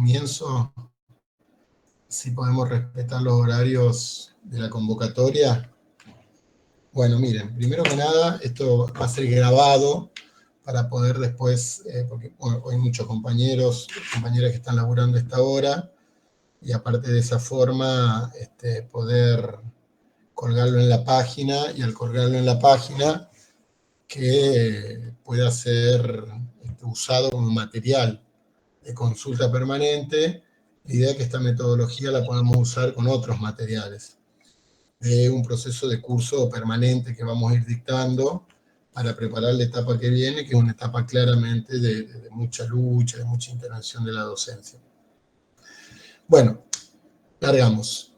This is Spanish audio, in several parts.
comienzo, si podemos respetar los horarios de la convocatoria. Bueno, miren, primero que nada, esto va a ser grabado para poder después, porque bueno, hay muchos compañeros, compañeras que están laburando a esta hora, y aparte de esa forma, poder colgarlo en la página, y al colgarlo en la página, que pueda ser usado como material de consulta permanente. La idea es que esta metodología la podamos usar con otros materiales. Un proceso de curso permanente que vamos a ir dictando para preparar la etapa que viene, que es una etapa claramente de mucha lucha, de mucha intervención de la docencia. Bueno, largamos.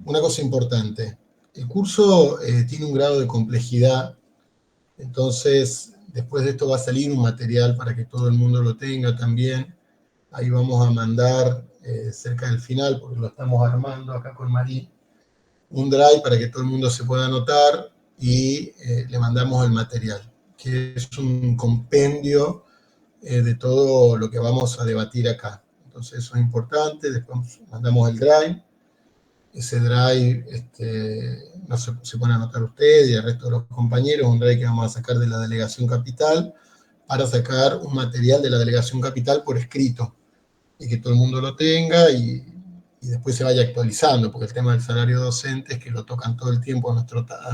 Una cosa importante. El curso tiene un grado de complejidad, entonces después de esto va a salir un material para que todo el mundo lo tenga también. Ahí vamos a mandar cerca del final, porque lo estamos armando acá con Marí, un drive para que todo el mundo se pueda anotar y le mandamos el material, que es un compendio de todo lo que vamos a debatir acá. Entonces eso es importante. Después mandamos el drive. Ese drive no se puede anotar usted y el resto de los compañeros, un drive que vamos a sacar de la Delegación Capital para sacar un material de la Delegación Capital por escrito y que todo el mundo lo tenga y después se vaya actualizando, porque el tema del salario docente es que lo tocan todo el tiempo a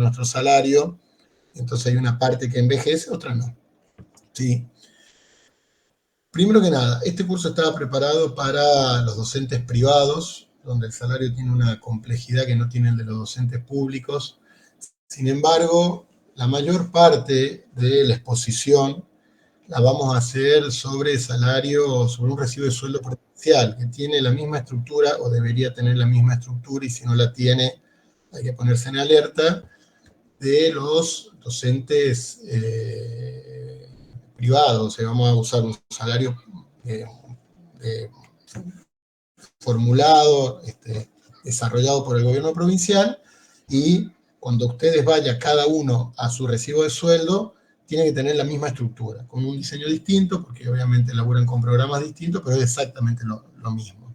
nuestro salario, entonces hay una parte que envejece, otra no. ¿Sí? Primero que nada, este curso estaba preparado para los docentes privados, donde el salario tiene una complejidad que no tiene el de los docentes públicos. Sin embargo, la mayor parte de la exposición la vamos a hacer sobre salario, sobre un recibo de sueldo potencial, que tiene la misma estructura, o debería tener la misma estructura, y si no la tiene, hay que ponerse en alerta, de los docentes privados. O sea, vamos a usar un salario formulado, desarrollado por el gobierno provincial, y cuando ustedes vayan cada uno a su recibo de sueldo, tiene que tener la misma estructura, con un diseño distinto, porque obviamente laburan con programas distintos, pero es exactamente lo mismo.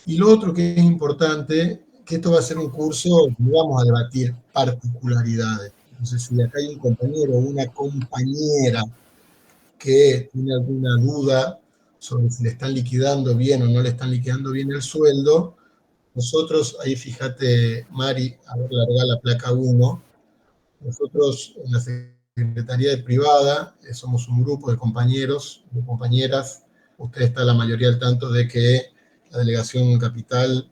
Y lo otro que es importante, que esto va a ser un curso donde vamos a debatir particularidades. Entonces, si acá hay un compañero o una compañera que tiene alguna duda sobre si le están liquidando bien o no le están liquidando bien el sueldo, nosotros, ahí fíjate, Mari, a ver, larga la placa 1, nosotros en la Secretaría de Privada somos un grupo de compañeros, de compañeras. Usted está la mayoría al tanto de que la Delegación Capital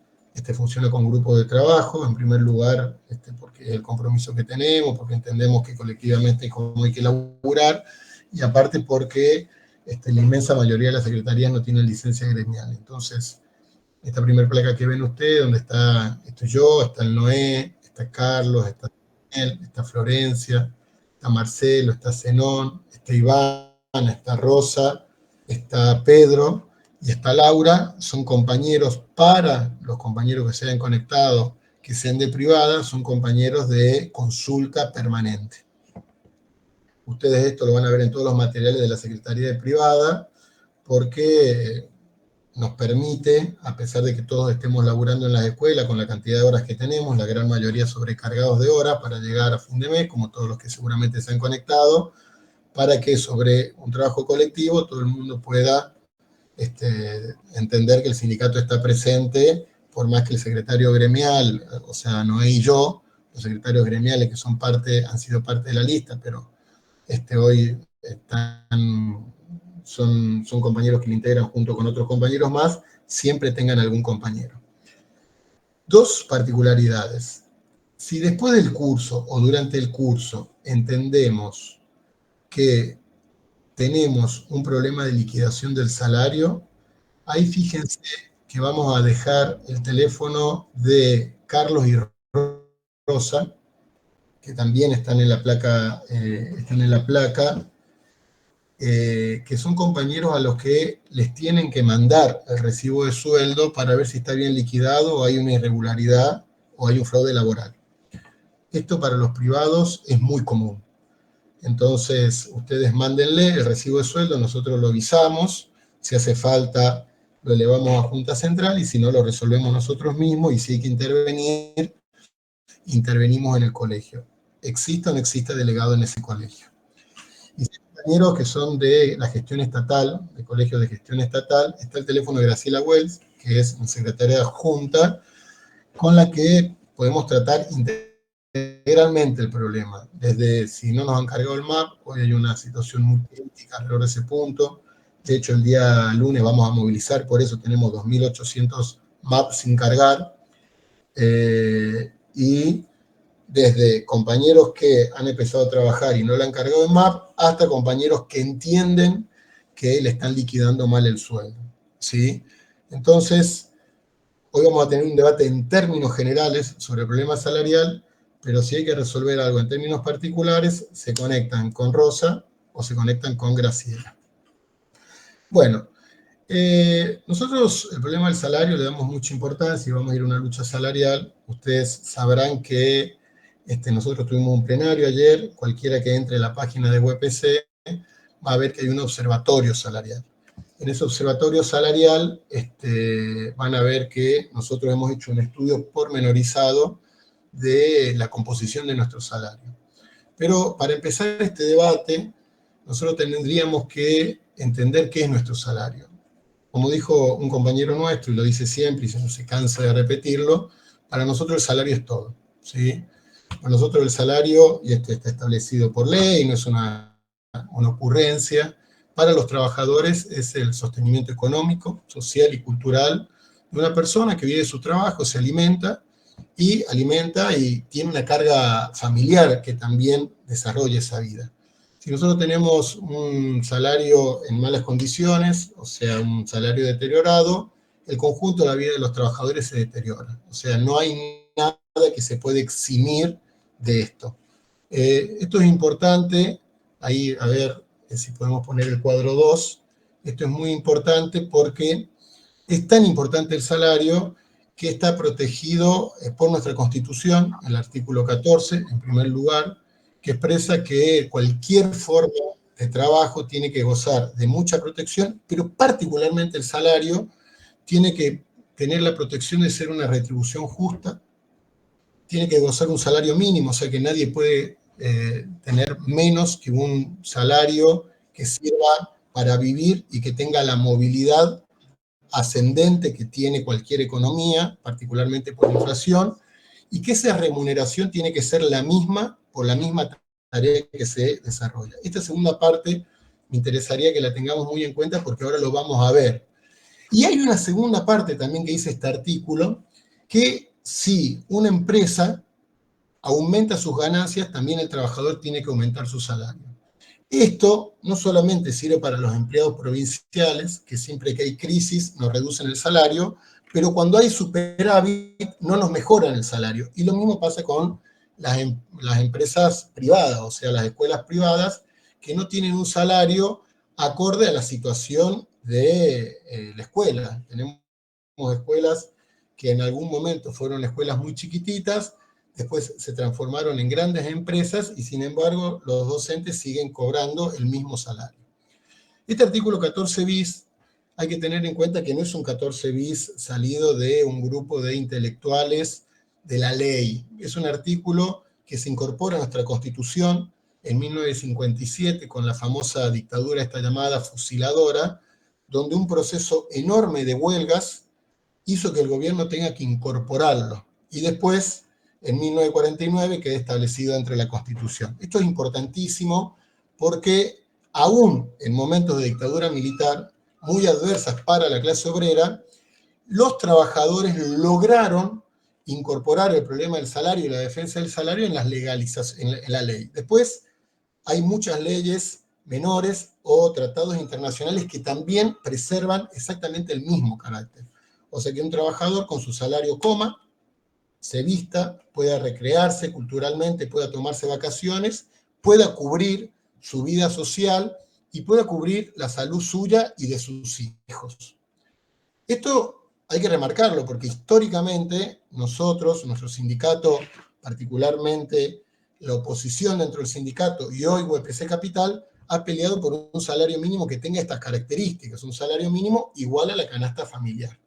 funciona con grupos de trabajo, en primer lugar, porque es el compromiso que tenemos, porque entendemos que colectivamente como hay que laburar, y aparte porque la inmensa mayoría de las secretarías no tienen licencia gremial. Entonces, esta primera placa que ven ustedes, donde estoy yo, está el Noé, está Carlos, está Daniel, está Florencia, está Marcelo, está Zenón, está Iván, está Rosa, está Pedro y está Laura. Son compañeros, para los compañeros que se hayan conectado, que sean de privada, son compañeros de consulta permanente. Ustedes esto lo van a ver en todos los materiales de la Secretaría de Privada, porque nos permite, a pesar de que todos estemos laburando en las escuelas con la cantidad de horas que tenemos, la gran mayoría sobrecargados de horas para llegar a fin de mes, como todos los que seguramente se han conectado, para que sobre un trabajo colectivo todo el mundo pueda entender que el sindicato está presente, por más que el secretario gremial, o sea, Noé y yo, los secretarios gremiales que han sido parte de la lista, pero hoy son compañeros que le integran junto con otros compañeros más, siempre tengan algún compañero. Dos particularidades. Si después del curso o durante el curso entendemos que tenemos un problema de liquidación del salario, ahí fíjense que vamos a dejar el teléfono de Carlos y Rosa, que también están en la placa, que son compañeros a los que les tienen que mandar el recibo de sueldo para ver si está bien liquidado o hay una irregularidad o hay un fraude laboral. Esto para los privados es muy común. Entonces, ustedes mándenle el recibo de sueldo, nosotros lo avisamos, Si hace falta, lo elevamos a Junta Central, y si no, lo resolvemos nosotros mismos, y si hay que intervenir, intervenimos en el colegio. Exista o no exista delegado en ese colegio. Y si hay compañeros que son de la gestión estatal, de colegios de gestión estatal, está el teléfono de Graciela Wells, que es una secretaria adjunta, con la que podemos tratar integralmente el problema. Desde si no nos han cargado el MAP, hoy hay una situación muy crítica alrededor de ese punto. De hecho, el día lunes vamos a movilizar, por eso tenemos 2.800 MAP sin cargar. Y desde compañeros que han empezado a trabajar y no le han cargado el MAP, hasta compañeros que entienden que le están liquidando mal el sueldo, ¿sí? Entonces, hoy vamos a tener un debate en términos generales sobre el problema salarial, pero si hay que resolver algo en términos particulares, se conectan con Rosa o se conectan con Graciela. Bueno, nosotros el problema del salario le damos mucha importancia y vamos a ir a una lucha salarial. Ustedes sabrán que nosotros tuvimos un plenario ayer. Cualquiera que entre a la página de UPC va a ver que hay un observatorio salarial. En ese observatorio salarial van a ver que nosotros hemos hecho un estudio pormenorizado de la composición de nuestro salario. Pero para empezar este debate, nosotros tendríamos que entender qué es nuestro salario. Como dijo un compañero nuestro, y lo dice siempre, y no se cansa de repetirlo, para nosotros el salario es todo, ¿sí? Para nosotros el salario, y esto está establecido por ley, no es una ocurrencia, para los trabajadores es el sostenimiento económico, social y cultural de una persona que vive de su trabajo, se alimenta y tiene una carga familiar que también desarrolla esa vida. Si nosotros tenemos un salario en malas condiciones, o sea, un salario deteriorado, el conjunto de la vida de los trabajadores se deteriora. O sea, no hay nada que se puede eximir de esto. Esto es importante, ahí a ver si podemos poner el cuadro 2. Esto es muy importante porque es tan importante el salario que está protegido por nuestra Constitución, el artículo 14, en primer lugar, que expresa que cualquier forma de trabajo tiene que gozar de mucha protección, pero particularmente el salario tiene que tener la protección de ser una retribución justa, tiene que gozar un salario mínimo, o sea que nadie puede tener menos que un salario que sirva para vivir y que tenga la movilidad ascendente que tiene cualquier economía, particularmente por inflación, y que esa remuneración tiene que ser la misma por la misma tarea que se desarrolla. Esta segunda parte me interesaría que la tengamos muy en cuenta porque ahora lo vamos a ver. Y hay una segunda parte también que dice este artículo, que si una empresa aumenta sus ganancias, también el trabajador tiene que aumentar su salario. Esto no solamente sirve para los empleados provinciales, que siempre que hay crisis nos reducen el salario, pero cuando hay superávit no nos mejoran el salario. Y lo mismo pasa con las empresas privadas, o sea, las escuelas privadas, que no tienen un salario acorde a la situación de la escuela. Tenemos escuelas que en algún momento fueron escuelas muy chiquititas, después se transformaron en grandes empresas y sin embargo los docentes siguen cobrando el mismo salario. Este artículo 14 bis hay que tener en cuenta que no es un 14 bis salido de un grupo de intelectuales de la ley. Es un artículo que se incorpora a nuestra Constitución en 1957 con la famosa dictadura esta llamada fusiladora, donde un proceso enorme de huelgas hizo que el gobierno tenga que incorporarlo. Y después, en 1949, quedó establecido dentro de la Constitución. Esto es importantísimo porque aún en momentos de dictadura militar, muy adversas para la clase obrera, los trabajadores lograron incorporar el problema del salario y la defensa del salario en la ley. Después hay muchas leyes menores o tratados internacionales que también preservan exactamente el mismo carácter. O sea que un trabajador con su salario coma, se vista, pueda recrearse culturalmente, pueda tomarse vacaciones, pueda cubrir su vida social y pueda cubrir la salud suya y de sus hijos. Esto hay que remarcarlo porque históricamente nosotros, nuestro sindicato, particularmente la oposición dentro del sindicato y hoy UPC Capital, ha peleado por un salario mínimo que tenga estas características, un salario mínimo igual a la canasta familiar.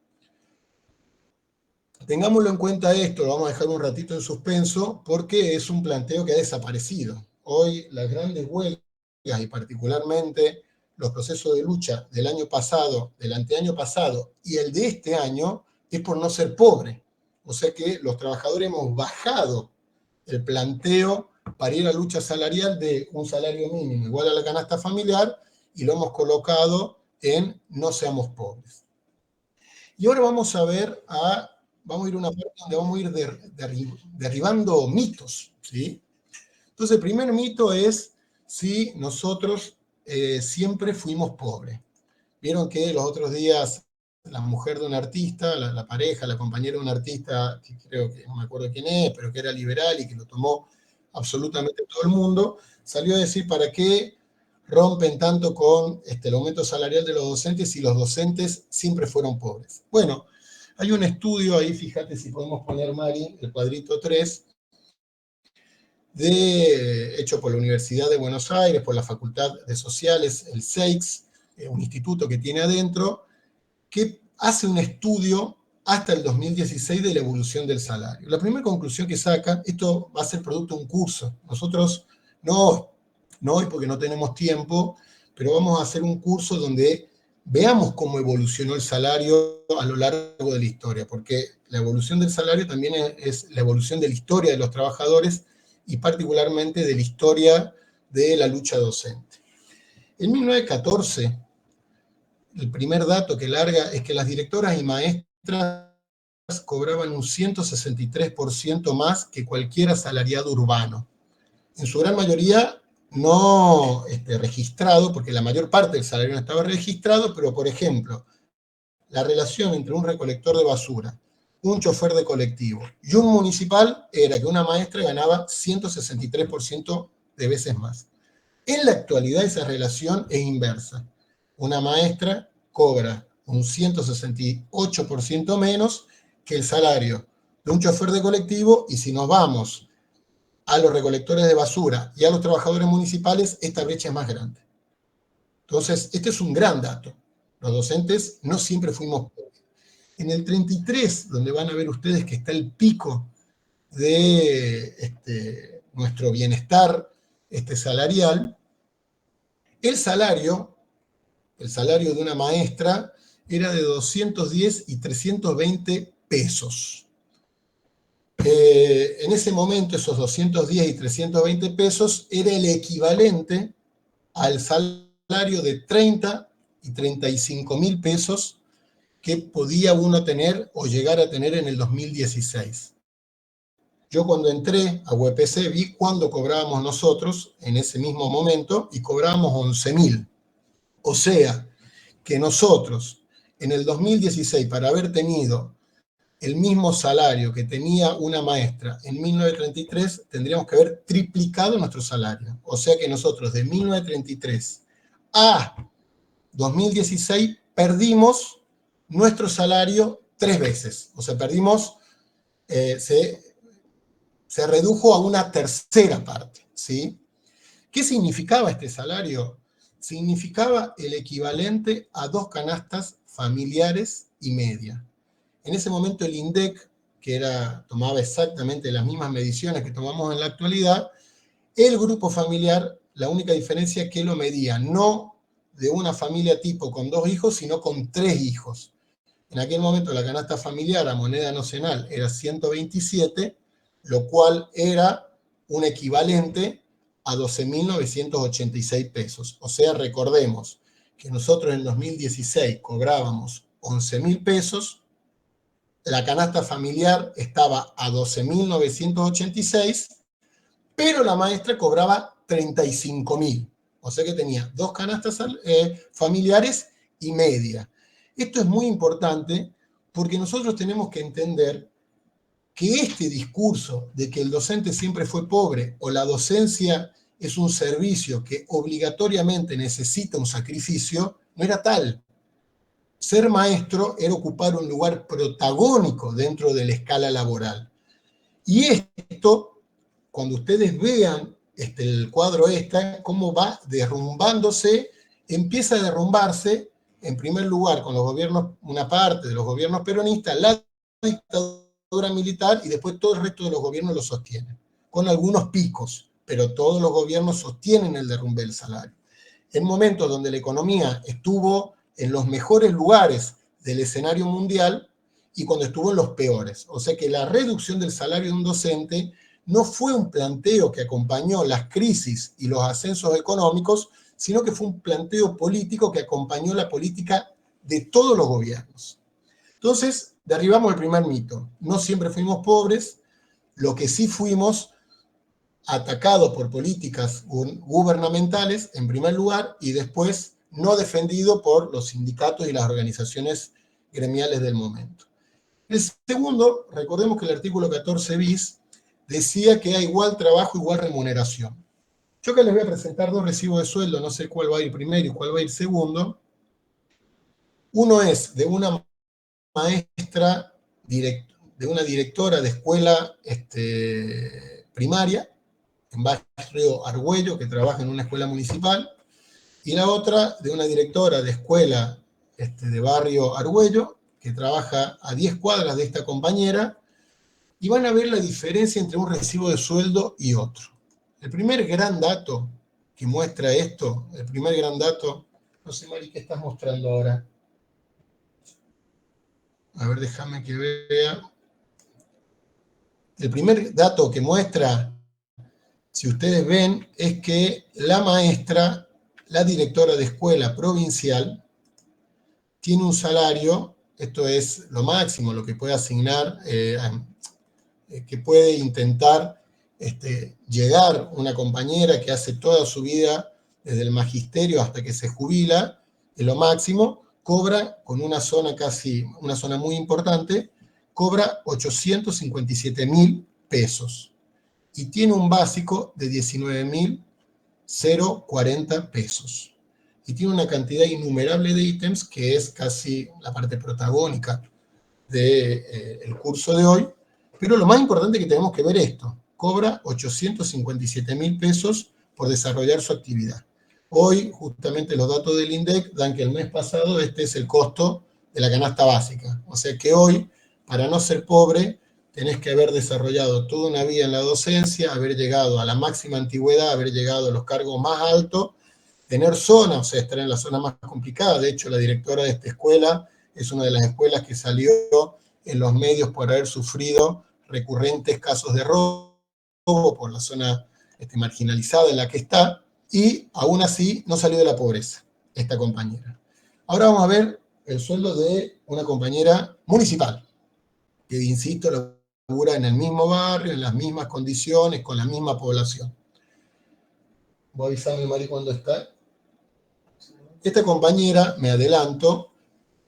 Tengámoslo en cuenta esto, lo vamos a dejar un ratito en suspenso, porque es un planteo que ha desaparecido. Hoy las grandes huelgas, y particularmente los procesos de lucha del año pasado, del anteaño pasado y el de este año, es por no ser pobre. O sea que los trabajadores hemos bajado el planteo para ir a lucha salarial de un salario mínimo igual a la canasta familiar y lo hemos colocado en no seamos pobres. Y ahora vamos a vamos a ir a una parte donde vamos a ir derribando mitos, ¿sí? Entonces, el primer mito es si nosotros siempre fuimos pobres. Vieron que los otros días la mujer de un artista, la pareja, la compañera de un artista, que creo que no me acuerdo quién es, pero que era liberal y que lo tomó absolutamente todo el mundo, salió a decir para qué rompen tanto con el aumento salarial de los docentes si los docentes siempre fueron pobres. Bueno, hay un estudio ahí, fíjate si podemos poner, Mari, el cuadrito 3, hecho por la Universidad de Buenos Aires, por la Facultad de Sociales, el SEIX, un instituto que tiene adentro, que hace un estudio hasta el 2016 de la evolución del salario. La primera conclusión que saca, esto va a ser producto de un curso. Nosotros no hoy porque no tenemos tiempo, pero vamos a hacer un curso donde veamos cómo evolucionó el salario a lo largo de la historia, porque la evolución del salario también es la evolución de la historia de los trabajadores y particularmente de la historia de la lucha docente. En 1914, el primer dato que larga es que las directoras y maestras cobraban un 163% más que cualquier asalariado urbano. En su gran mayoría no registrado, porque la mayor parte del salario no estaba registrado, pero por ejemplo, la relación entre un recolector de basura, un chofer de colectivo y un municipal era que una maestra ganaba 163% de veces más. En la actualidad esa relación es inversa. Una maestra cobra un 168% menos que el salario de un chofer de colectivo, y si nos vamos a los recolectores de basura y a los trabajadores municipales, esta brecha es más grande. Entonces, este es un gran dato. Los docentes no siempre fuimos pobres. En el 33, donde van a ver ustedes que está el pico de nuestro bienestar salarial, el salario de una maestra era de 210 y 320 pesos. En ese momento, esos 210 y 320 pesos era el equivalente al salario de 30 y 35 mil pesos que podía uno tener o llegar a tener en el 2016. Yo cuando entré a UPC vi cuándo cobrábamos nosotros en ese mismo momento y cobrábamos 11.000. O sea, que nosotros en el 2016, para haber tenido el mismo salario que tenía una maestra en 1933, tendríamos que haber triplicado nuestro salario. O sea que nosotros de 1933 a 2016 perdimos nuestro salario 3 veces. O sea, perdimos, se redujo a una tercera parte, ¿sí? ¿Qué significaba este salario? Significaba el equivalente a 2 canastas familiares y media. En ese momento el INDEC, que tomaba exactamente las mismas mediciones que tomamos en la actualidad, el grupo familiar, la única diferencia es que lo medía no de una familia tipo con 2 hijos, sino con 3 hijos. En aquel momento la canasta familiar a moneda nacional era 127, lo cual era un equivalente a 12.986 pesos. O sea, recordemos que nosotros en 2016 cobrábamos 11.000 pesos, la canasta familiar estaba a 12.986, pero la maestra cobraba 35.000. O sea que tenía 2 canastas familiares y media. Esto es muy importante porque nosotros tenemos que entender que este discurso de que el docente siempre fue pobre o la docencia es un servicio que obligatoriamente necesita un sacrificio, no era tal. Ser maestro era ocupar un lugar protagónico dentro de la escala laboral. Y esto, cuando ustedes vean el cuadro cómo va derrumbándose, empieza a derrumbarse, en primer lugar, con los gobiernos, una parte de los gobiernos peronistas, la dictadura militar, y después todo el resto de los gobiernos lo sostienen, con algunos picos, pero todos los gobiernos sostienen el derrumbe del salario. En momentos donde la economía estuvo en los mejores lugares del escenario mundial y cuando estuvo en los peores. O sea que la reducción del salario de un docente no fue un planteo que acompañó las crisis y los ascensos económicos, sino que fue un planteo político que acompañó la política de todos los gobiernos. Entonces, derribamos el primer mito. No siempre fuimos pobres, lo que sí fuimos atacados por políticas gubernamentales, en primer lugar, y después no defendido por los sindicatos y las organizaciones gremiales del momento. El segundo, recordemos que el artículo 14 bis decía que hay igual trabajo, igual remuneración. Yo acá les voy a presentar dos recibos de sueldo, no sé cuál va a ir primero y cuál va a ir segundo. Uno es de una maestra, de una directora de escuela primaria, en barrio Argüello, que trabaja en una escuela municipal, y la otra de una directora de escuela de barrio Argüello, que trabaja a 10 cuadras de esta compañera, y van a ver la diferencia entre un recibo de sueldo y otro. El primer gran dato que muestra esto, el primer gran dato, no sé, Mari, ¿qué estás mostrando ahora? A ver, déjame que vea. El primer dato que muestra, si ustedes ven, es que la maestra, la directora de escuela provincial, tiene un salario, esto es lo máximo, lo que puede asignar, que puede intentar llegar una compañera que hace toda su vida desde el magisterio hasta que se jubila, es lo máximo, cobra con una zona una zona muy importante, cobra 857.000 pesos y tiene un básico de 19.040 pesos. Y tiene una cantidad innumerable de ítems que es casi la parte protagónica del curso de hoy. Pero lo más importante es que tenemos que ver esto. Cobra 857.000 pesos por desarrollar su actividad. Hoy, justamente los datos del INDEC dan que el mes pasado este es el costo de la canasta básica. O sea que hoy, para no ser pobre, tenés que haber desarrollado toda una vida en la docencia, haber llegado a la máxima antigüedad, haber llegado a los cargos más altos, tener zona, o sea, estar en la zona más complicada. De hecho, la directora de esta escuela es una de las escuelas que salió en los medios por haber sufrido recurrentes casos de robo por la zona marginalizada en la que está, y aún así no salió de la pobreza esta compañera. Ahora vamos a ver el sueldo de una compañera municipal, que insisto, labura en el mismo barrio, en las mismas condiciones, con la misma población. Voy a avisarme, Mari, cuando está. Esta compañera, me adelanto,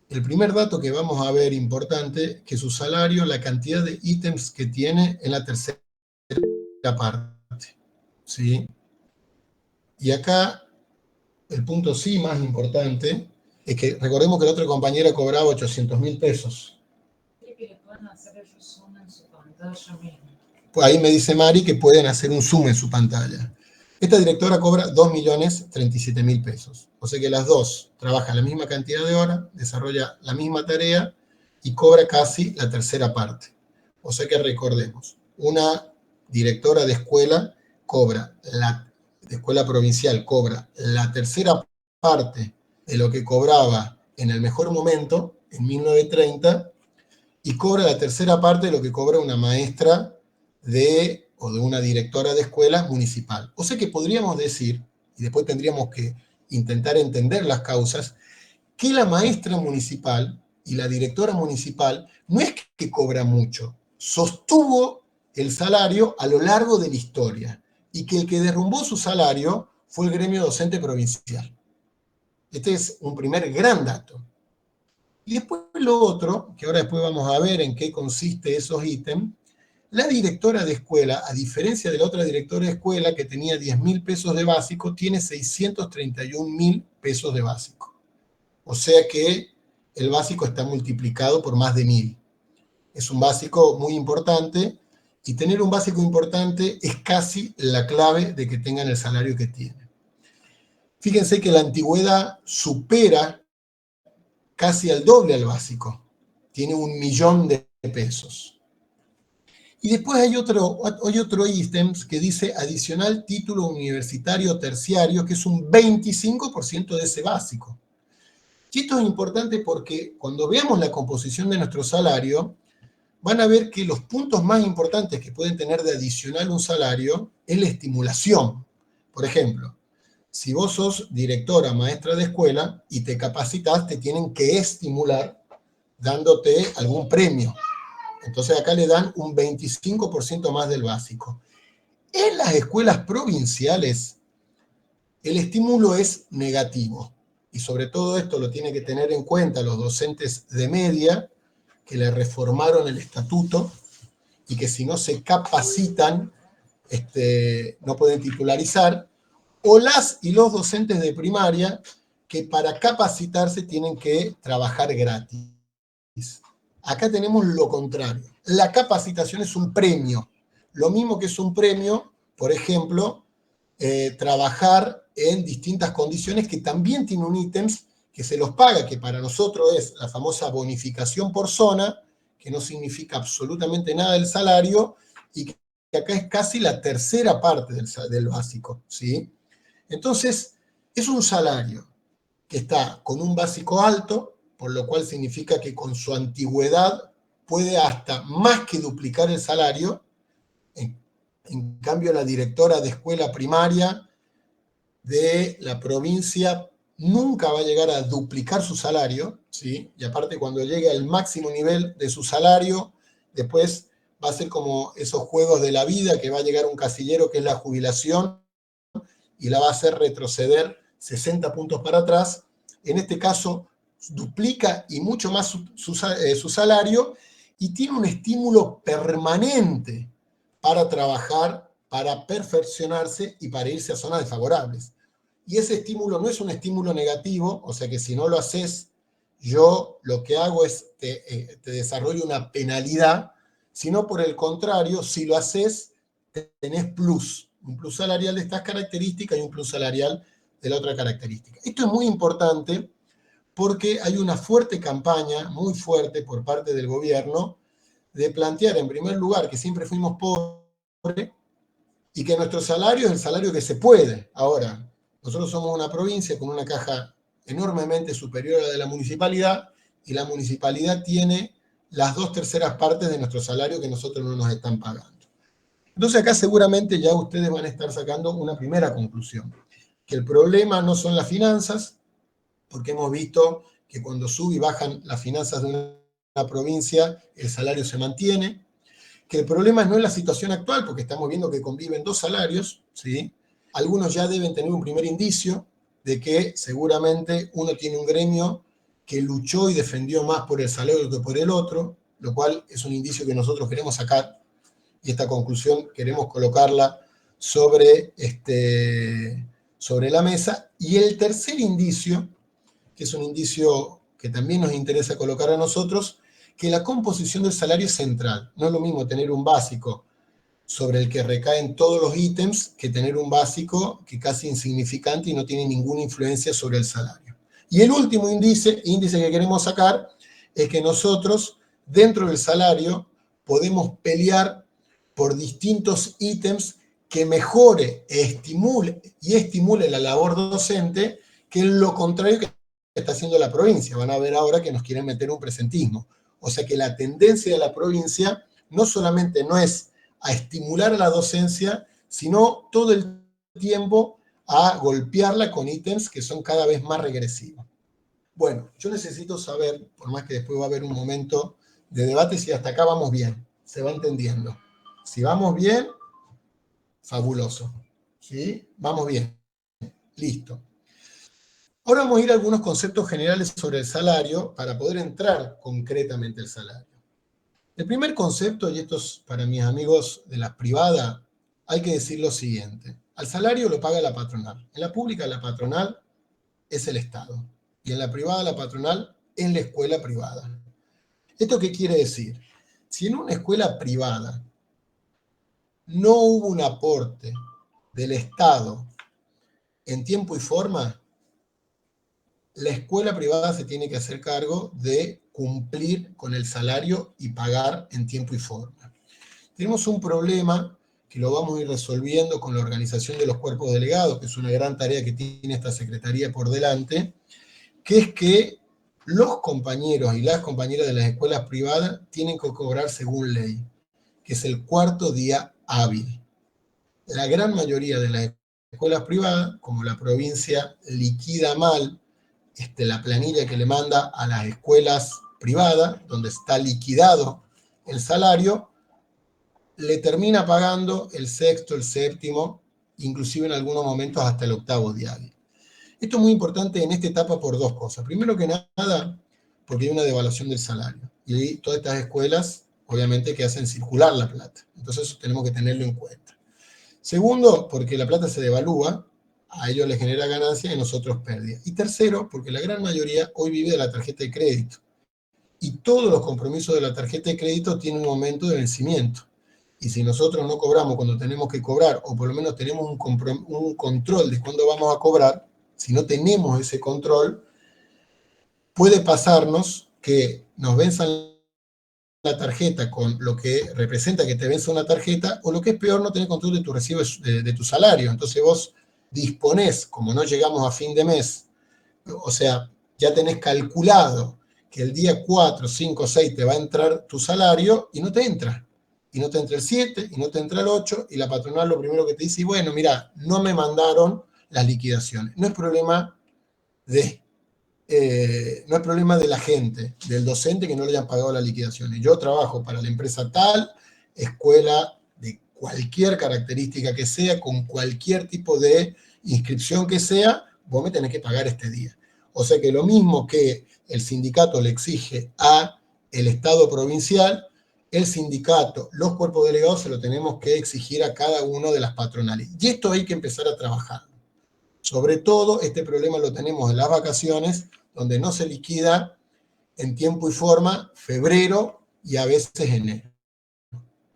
el primer dato que vamos a ver importante, que su salario, la cantidad de ítems que tiene en la tercera parte. ¿Sí? Y acá, el punto sí más importante, es que recordemos que la otra compañera cobraba 800.000 pesos. Pues ahí me dice Mari que pueden hacer un zoom en su pantalla. Esta directora cobra 2.037.000 pesos. O sea que las dos trabajan la misma cantidad de horas, desarrolla la misma tarea y cobra casi la tercera parte. O sea que recordemos, una directora de escuela de escuela provincial cobra la tercera parte de lo que cobraba en el mejor momento, en 1930, y cobra la tercera parte de lo que cobra una maestra o de una directora de escuela municipal. O sea que podríamos decir, y después tendríamos que intentar entender las causas, que la maestra municipal y la directora municipal no es que cobra mucho, sostuvo el salario a lo largo de la historia, y que el que derrumbó su salario fue el gremio docente provincial. Este es un primer gran dato. Y después lo otro, que ahora después vamos a ver en qué consiste esos ítems, la directora de escuela, a diferencia de la otra directora de escuela que tenía 10.000 pesos de básico, tiene 631.000 pesos de básico. O sea que el básico está multiplicado por más de 1.000. Es un básico muy importante Y tener un básico importante es casi la clave de que tengan el salario que tienen. Fíjense que la antigüedad supera casi al doble al básico. Tiene 1.000.000 de pesos. Y después hay otro ítem que dice adicional título universitario terciario, que es un 25% de ese básico. Y esto es importante porque cuando veamos la composición de nuestro salario, van a ver que los puntos más importantes que pueden tener de adicional un salario es la estimulación. Por ejemplo, si vos sos directora, maestra de escuela y te capacitas, te tienen que estimular dándote algún premio. Entonces acá le dan un 25% más del básico. En las escuelas provinciales, el estímulo es negativo. Y sobre todo esto lo tienen que tener en cuenta los docentes de media, que le reformaron el estatuto, y que si no se capacitan, no pueden titularizar, o las y los docentes de primaria, que para capacitarse tienen que trabajar gratis. Acá tenemos lo contrario. La capacitación es un premio. Lo mismo que es un premio, por ejemplo, trabajar en distintas condiciones, que también tiene un ítem que se los paga, que para nosotros es la famosa bonificación por zona, que no significa absolutamente nada del salario, y que acá es casi la tercera parte del básico, ¿sí? Entonces, es un salario que está con un básico alto, por lo cual significa que con su antigüedad puede hasta más que duplicar el salario. En cambio, la directora de escuela primaria de la provincia nunca va a llegar a duplicar su salario, ¿sí? Y aparte, cuando llegue al máximo nivel de su salario, después va a ser como esos juegos de la vida, que va a llegar un casillero que es la jubilación y la va a hacer retroceder 60 puntos para atrás. En este caso, duplica y mucho más su salario, y tiene un estímulo permanente para trabajar, para perfeccionarse y para irse a zonas desfavorables. Y ese estímulo no es un estímulo negativo, o sea que si no lo haces, yo lo que hago es te desarrollo una penalidad, sino por el contrario, si lo haces, tenés plus, un plus salarial de estas características y un plus salarial de la otra característica. Esto es muy importante porque hay una fuerte campaña, muy fuerte por parte del gobierno, de plantear en primer lugar que siempre fuimos pobres y que nuestro salario es el salario que se puede. Ahora, nosotros somos una provincia con una caja enormemente superior a la de la municipalidad, y la municipalidad tiene las 2/3 partes de nuestro salario que nosotros no nos están pagando. Entonces acá seguramente ya ustedes van a estar sacando una primera conclusión, que el problema no son las finanzas, porque hemos visto que cuando sube y bajan las finanzas de una provincia, el salario se mantiene, que el problema no es la situación actual, porque estamos viendo que conviven dos salarios, ¿sí? Algunos ya deben tener un primer indicio de que seguramente uno tiene un gremio que luchó y defendió más por el salario que por el otro, lo cual es un indicio que nosotros queremos sacar, y esta conclusión queremos colocarla sobre la mesa. Y el tercer indicio, que es un indicio que también nos interesa colocar a nosotros, que la composición del salario es central. No es lo mismo tener un básico sobre el que recaen todos los ítems que tener un básico que casi insignificante y no tiene ninguna influencia sobre el salario. Y el último índice que queremos sacar es que nosotros, dentro del salario, podemos pelear por distintos ítems que mejore y estimule la labor docente, que es lo contrario que está haciendo la provincia. Van a ver ahora que nos quieren meter un presentismo. O sea que la tendencia de la provincia no solamente no es a estimular a la docencia, sino todo el tiempo a golpearla con ítems que son cada vez más regresivos. Bueno, yo necesito saber, por más que después va a haber un momento de debate, si hasta acá vamos bien, se va entendiendo. Si vamos bien, fabuloso. ¿Sí? Vamos bien. Listo. Ahora vamos a ir a algunos conceptos generales sobre el salario para poder entrar concretamente al salario. El primer concepto, y esto es para mis amigos de la privada, hay que decir lo siguiente. Al salario lo paga la patronal. En la pública la patronal es el Estado. Y en la privada la patronal es la escuela privada. ¿Esto qué quiere decir? Si en una escuela privada no hubo un aporte del Estado en tiempo y forma, la escuela privada se tiene que hacer cargo de cumplir con el salario y pagar en tiempo y forma. Tenemos un problema que lo vamos a ir resolviendo con la organización de los cuerpos delegados, que es una gran tarea que tiene esta Secretaría por delante, que es que los compañeros y las compañeras de las escuelas privadas tienen que cobrar según ley, que es el cuarto día hábil. La gran mayoría de las escuelas privadas, como la provincia liquida mal la planilla que le manda a las escuelas privadas, donde está liquidado el salario, le termina pagando el sexto, el séptimo, inclusive en algunos momentos hasta el octavo día hábil. Esto es muy importante en esta etapa por dos cosas. Primero que nada, porque hay una devaluación del salario. Y todas estas escuelas, obviamente, que hacen circular la plata. Entonces eso tenemos que tenerlo en cuenta. Segundo, porque la plata se devalúa, a ellos les genera ganancia y a nosotros pérdida. Y tercero, porque la gran mayoría hoy vive de la tarjeta de crédito. Y todos los compromisos de la tarjeta de crédito tienen un momento de vencimiento. Y si nosotros no cobramos cuando tenemos que cobrar, o por lo menos tenemos un control de cuándo vamos a cobrar, si no tenemos ese control, puede pasarnos que nos venzan la tarjeta con lo que representa que te vence una tarjeta, o lo que es peor, no tener control de tu recibo de tu salario. Entonces vos disponés, como no llegamos a fin de mes, o sea, ya tenés calculado que el día 4, 5, 6 te va a entrar tu salario y no te entra. Y no te entra el 7, y no te entra el 8, y la patronal lo primero que te dice, bueno, mira, no me mandaron las liquidaciones. No es problema no es problema de la gente, del docente que no le hayan pagado las liquidaciones. Yo trabajo para la empresa tal, escuela de cualquier característica que sea, con cualquier tipo de inscripción que sea, vos me tenés que pagar este día. O sea que lo mismo que el sindicato le exige a el Estado provincial, el sindicato, los cuerpos delegados se lo tenemos que exigir a cada uno de las patronales. Y esto hay que empezar a trabajar. Sobre todo, este problema lo tenemos en las vacaciones, donde no se liquida en tiempo y forma febrero y a veces enero.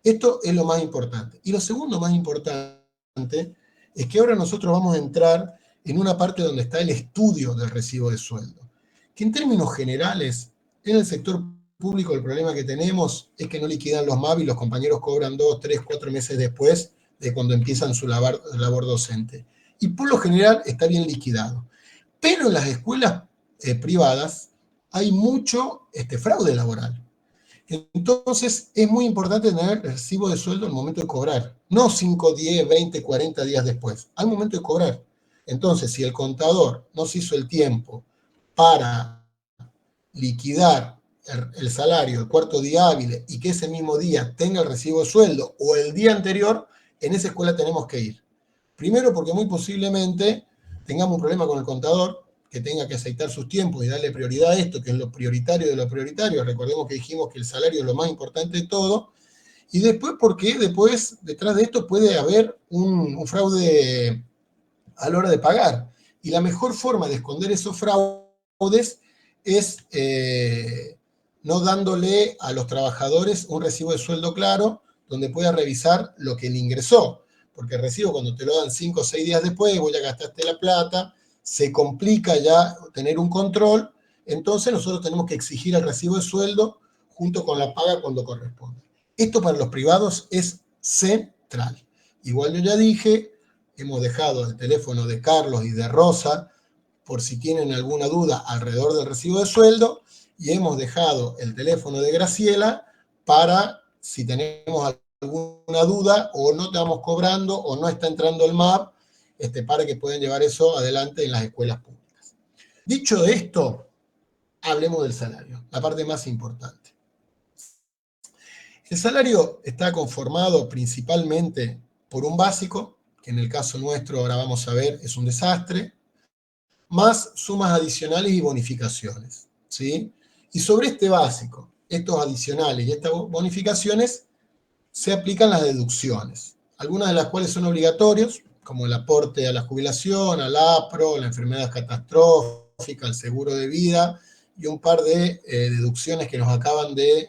Esto es lo más importante. Y lo segundo más importante es que ahora nosotros vamos a entrar en una parte donde está el estudio del recibo de sueldo. Que en términos generales, en el sector público el problema que tenemos es que no liquidan los MAB y los compañeros cobran 2, 3, 4 meses después de cuando empiezan su labor docente. Y por lo general está bien liquidado. Pero en las escuelas privadas hay mucho fraude laboral. Entonces es muy importante tener el recibo de sueldo al momento de cobrar, no 5, 10, 20, 40 días después, al momento de cobrar. Entonces, si el contador no se hizo el tiempo para liquidar el salario el cuarto día hábil y que ese mismo día tenga el recibo de sueldo o el día anterior, en esa escuela tenemos que ir. Primero porque muy posiblemente tengamos un problema con el contador, que tenga que aceitar sus tiempos y darle prioridad a esto, que es lo prioritario de lo prioritario. Recordemos que dijimos que el salario es lo más importante de todo. Y después porque después, detrás de esto, puede haber un fraude a la hora de pagar. Y la mejor forma de esconder esos fraudes es no dándole a los trabajadores un recibo de sueldo claro, donde pueda revisar lo que le ingresó. Porque el recibo, cuando te lo dan 5 o 6 días después, vos ya gastaste la plata, se complica ya tener un control, entonces nosotros tenemos que exigir el recibo de sueldo junto con la paga cuando corresponde. Esto para los privados es central. Igual yo ya dije, hemos dejado el teléfono de Carlos y de Rosa por si tienen alguna duda alrededor del recibo de sueldo, y hemos dejado el teléfono de Graciela para si tenemos alguna duda o no estamos cobrando o no está entrando el MAP, para que puedan llevar eso adelante en las escuelas públicas. Dicho esto, hablemos del salario, la parte más importante. El salario está conformado principalmente por un básico, que en el caso nuestro, ahora vamos a ver, es un desastre, más sumas adicionales y bonificaciones, ¿sí? Y sobre este básico, estos adicionales y estas bonificaciones, se aplican las deducciones, algunas de las cuales son obligatorias, como el aporte a la jubilación, al APRO, la enfermedad catastrófica, el seguro de vida, y un par de deducciones que nos acaban de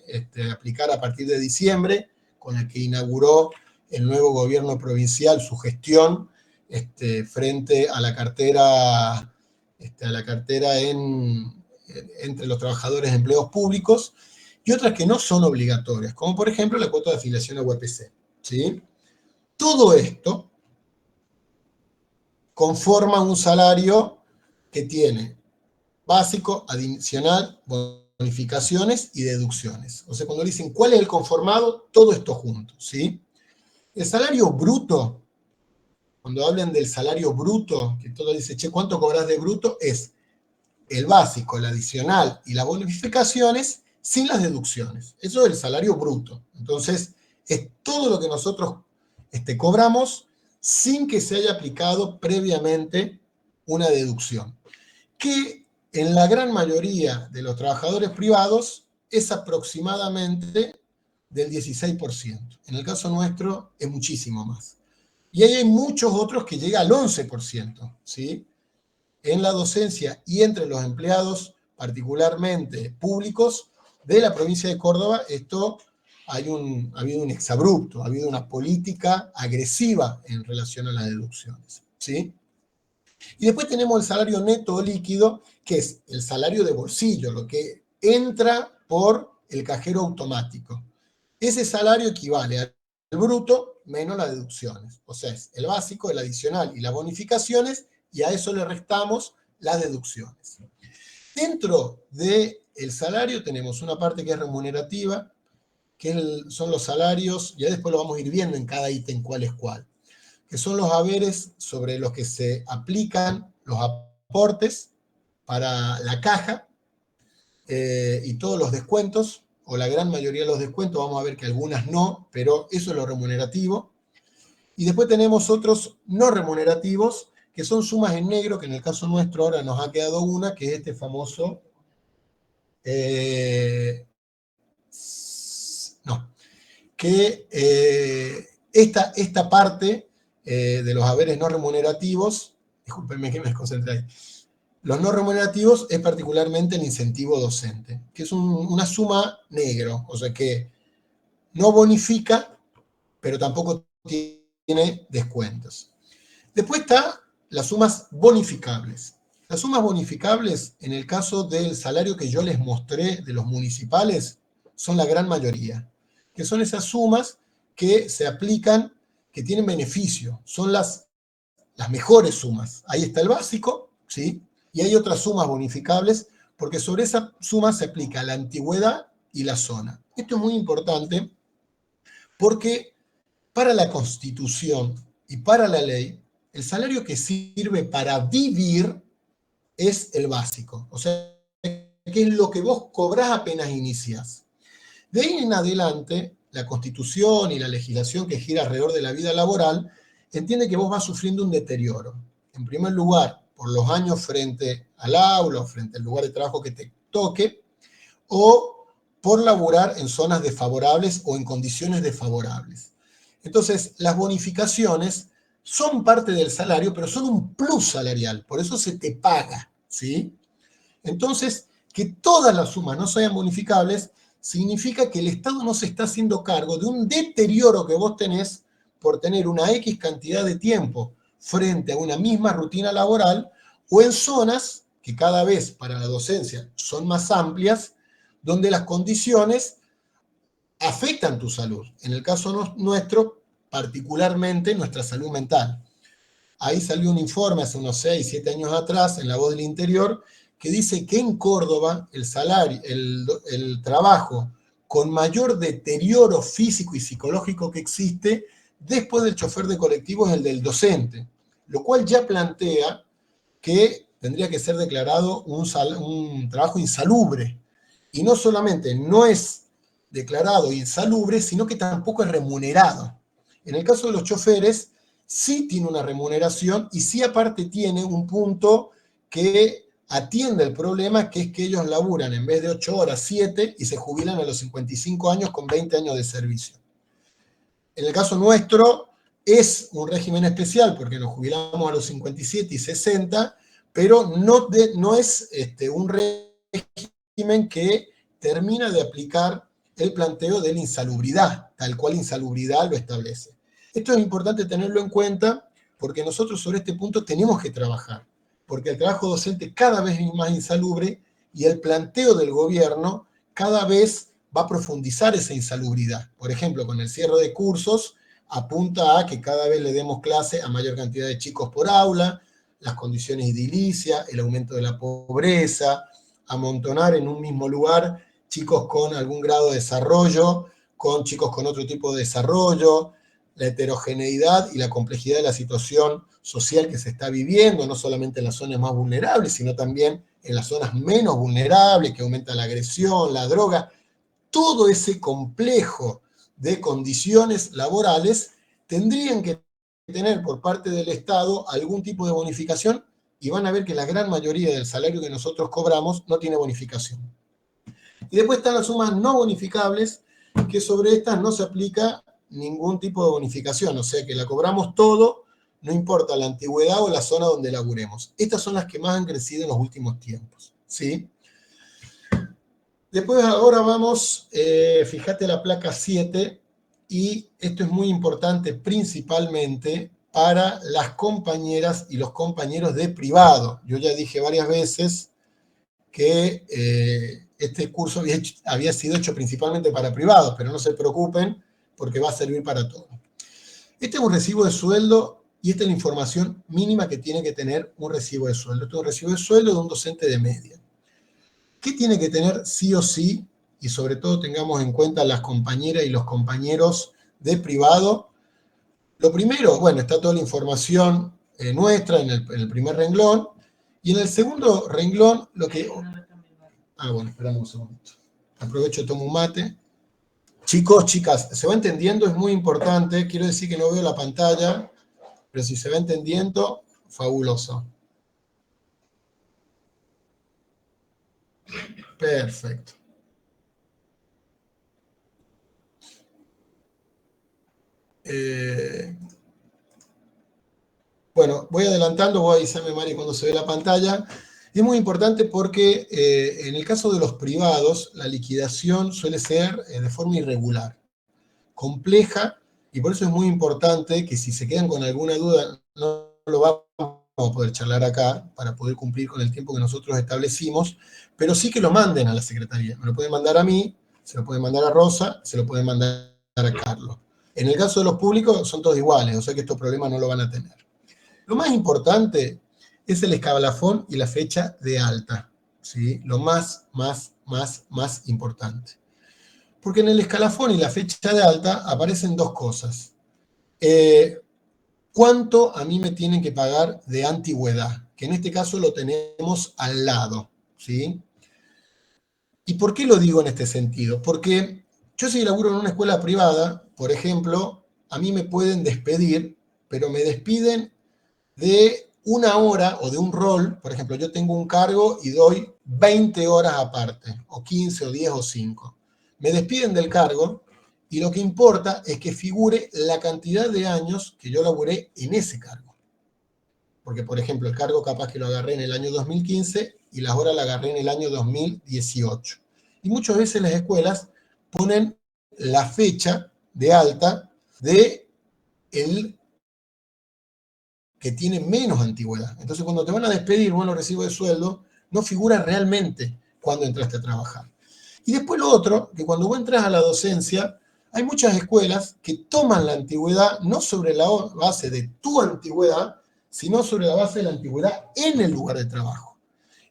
aplicar a partir de diciembre, con el que inauguró el nuevo gobierno provincial, su gestión, frente a la cartera, entre los trabajadores de empleos públicos, y otras que no son obligatorias, como por ejemplo la cuota de afiliación a UPC, ¿sí? Todo esto conforma un salario que tiene básico, adicional, bonificaciones y deducciones. O sea, cuando dicen cuál es el conformado, todo esto junto, ¿sí? El salario bruto, cuando hablan del salario bruto, que todo dice, che, ¿cuánto cobras de bruto? Es el básico, el adicional y las bonificaciones sin las deducciones. Eso es el salario bruto. Entonces, es todo lo que nosotros cobramos sin que se haya aplicado previamente una deducción, que en la gran mayoría de los trabajadores privados es aproximadamente del 16%. En el caso nuestro es muchísimo más. Y ahí hay muchos otros que llega al 11%, ¿sí? En la docencia y entre los empleados, particularmente públicos, de la provincia de Córdoba, ha habido un exabrupto, ha habido una política agresiva en relación a las deducciones, ¿sí? Y después tenemos el salario neto o líquido, que es el salario de bolsillo, lo que entra por el cajero automático. Ese salario equivale al bruto menos las deducciones. O sea, es el básico, el adicional y las bonificaciones, y a eso le restamos las deducciones. Dentro del salario tenemos una parte que es remunerativa, que son los salarios, ya después lo vamos a ir viendo en cada ítem cuál es cuál, que son los haberes sobre los que se aplican los aportes para la caja y todos los descuentos, o la gran mayoría de los descuentos, vamos a ver que algunas no, pero eso es lo remunerativo. Y después tenemos otros no remunerativos, que son sumas en negro, que en el caso nuestro ahora nos ha quedado una, que es este famoso, esta parte de los haberes no remunerativos, discúlpenme que me desconcentré ahí, los no remunerativos es particularmente el incentivo docente, que es una suma negro, o sea que no bonifica, pero tampoco tiene descuentos. Después está las sumas bonificables. Las sumas bonificables, en el caso del salario que yo les mostré de los municipales, son la gran mayoría, que son esas sumas que se aplican, que tienen beneficio, son las mejores sumas. Ahí está el básico, ¿sí? Y hay otras sumas bonificables, porque sobre esa suma se aplica la antigüedad y la zona. Esto es muy importante porque para la Constitución y para la ley, el salario que sirve para vivir es el básico. O sea, que es lo que vos cobrás apenas iniciás. De ahí en adelante, la Constitución y la legislación que gira alrededor de la vida laboral entiende que vos vas sufriendo un deterioro. En primer lugar, por los años frente al aula o frente al lugar de trabajo que te toque, o por laburar en zonas desfavorables o en condiciones desfavorables. Entonces, las bonificaciones son parte del salario, pero son un plus salarial, por eso se te paga, ¿sí? Entonces, que todas las sumas no sean bonificables significa que el Estado no se está haciendo cargo de un deterioro que vos tenés por tener una X cantidad de tiempo frente a una misma rutina laboral o en zonas que cada vez para la docencia son más amplias, donde las condiciones afectan tu salud. En el caso nuestro, particularmente nuestra salud mental. Ahí salió un informe hace unos 6, 7 años atrás, en La Voz del Interior, que dice que en Córdoba el salario, el trabajo con mayor deterioro físico y psicológico que existe después del chofer de colectivo es el del docente, lo cual ya plantea que tendría que ser declarado un trabajo insalubre. Y no solamente no es declarado insalubre, sino que tampoco es remunerado. En el caso de los choferes, sí tiene una remuneración y sí aparte tiene un punto que atiende el problema, que es que ellos laburan en vez de 8 horas, 7, y se jubilan a los 55 años con 20 años de servicio. En el caso nuestro es un régimen especial porque nos jubilamos a los 57 y 60, pero no es un régimen que termina de aplicar el planteo de la insalubridad, tal cual insalubridad lo establece. Esto es importante tenerlo en cuenta porque nosotros sobre este punto tenemos que trabajar, porque el trabajo docente cada vez es más insalubre y el planteo del gobierno cada vez va a profundizar esa insalubridad. Por ejemplo, con el cierre de cursos, apunta a que cada vez le demos clase a mayor cantidad de chicos por aula, las condiciones edilicias, el aumento de la pobreza, amontonar en un mismo lugar chicos con algún grado de desarrollo, con chicos con otro tipo de desarrollo, la heterogeneidad y la complejidad de la situación social que se está viviendo, no solamente en las zonas más vulnerables, sino también en las zonas menos vulnerables, que aumenta la agresión, la droga, todo ese complejo de condiciones laborales tendrían que tener por parte del Estado algún tipo de bonificación y van a ver que la gran mayoría del salario que nosotros cobramos no tiene bonificación. Y después están las sumas no bonificables, que sobre estas no se aplica ningún tipo de bonificación, o sea que la cobramos todo, no importa la antigüedad o la zona donde laburemos. Estas son las que más han crecido en los últimos tiempos, ¿sí? Después ahora vamos, fíjate la placa 7, y esto es muy importante principalmente para las compañeras y los compañeros de privado. Yo ya dije varias veces que este curso había sido hecho principalmente para privados, pero no se preocupen porque va a servir para todo. Este es un recibo de sueldo y esta es la información mínima que tiene que tener un recibo de sueldo. Este es un recibo de sueldo de un docente de media. ¿Qué tiene que tener sí o sí? Y sobre todo tengamos en cuenta las compañeras y los compañeros de privado. Lo primero, bueno, está toda la información nuestra en el primer renglón. Y en el segundo renglón, lo que... Ah, bueno, esperamos un segundito. Aprovecho, tomo un mate. Chicos, chicas, ¿se va entendiendo? Es muy importante. Quiero decir que no veo la pantalla, pero si se va entendiendo, fabuloso. Perfecto. Bueno, voy adelantando, voy a avisarme, Mari, cuando se ve la pantalla. Es muy importante porque en el caso de los privados, la liquidación suele ser de forma irregular, compleja, y por eso es muy importante que si se quedan con alguna duda, no lo vamos a poder charlar acá para poder cumplir con el tiempo que nosotros establecimos, pero sí que lo manden a la Secretaría. Me lo pueden mandar a mí, se lo pueden mandar a Rosa, se lo pueden mandar a Carlos. En el caso de los públicos son todos iguales, o sea que estos problemas no lo van a tener. Lo más importante es el escalafón y la fecha de alta, ¿sí? Lo más importante. Porque en el escalafón y la fecha de alta aparecen dos cosas. ¿Cuánto a mí me tienen que pagar de antigüedad? Que en este caso lo tenemos al lado, ¿sí? ¿Y por qué lo digo en este sentido? Porque yo si laburo en una escuela privada, por ejemplo, a mí me pueden despedir, pero me despiden de una hora o de un rol. Por ejemplo, yo tengo un cargo y doy 20 horas aparte, o 15 o 10 o 5. Me despiden del cargo y lo que importa es que figure la cantidad de años que yo laburé en ese cargo. Porque, por ejemplo, el cargo capaz que lo agarré en el año 2015 y las horas la agarré en el año 2018. Y muchas veces las escuelas ponen la fecha de alta de el que tiene menos antigüedad. Entonces, cuando te van a despedir, bueno, recibo de sueldo, no figura realmente cuando entraste a trabajar. Y después lo otro, que cuando vos entras a la docencia, hay muchas escuelas que toman la antigüedad no sobre la base de tu antigüedad, sino sobre la base de la antigüedad en el lugar de trabajo.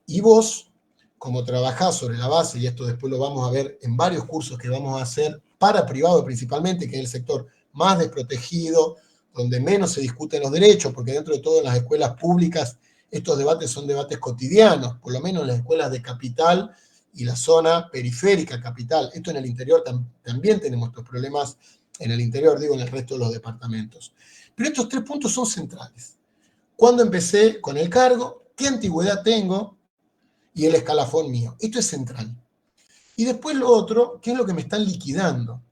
Y vos, como trabajás sobre la base, y esto después lo vamos a ver en varios cursos que vamos a hacer para privado principalmente, que es el sector más desprotegido, donde menos se discuten los derechos, porque dentro de todo en las escuelas públicas estos debates son debates cotidianos, por lo menos en las escuelas de capital y la zona periférica capital. Esto en el interior también tenemos estos problemas, en el interior, digo, en el resto de los departamentos. Pero estos tres puntos son centrales. ¿Cuándo empecé con el cargo? ¿Qué antigüedad tengo? Y el escalafón mío. Esto es central. Y después lo otro, ¿qué es lo que me están liquidando?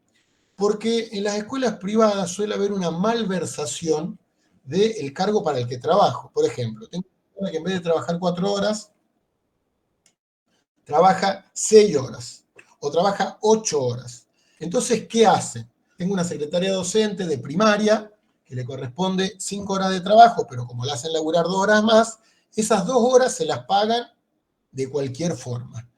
Porque en las escuelas privadas suele haber una malversación del cargo para el que trabajo. Por ejemplo, tengo una que en vez de trabajar 4 horas, trabaja 6 horas o trabaja 8 horas. Entonces, ¿qué hace? Tengo una secretaria docente de primaria que le corresponde 5 horas de trabajo, pero como le hacen laburar 2 horas más, esas 2 horas se las pagan de cualquier forma.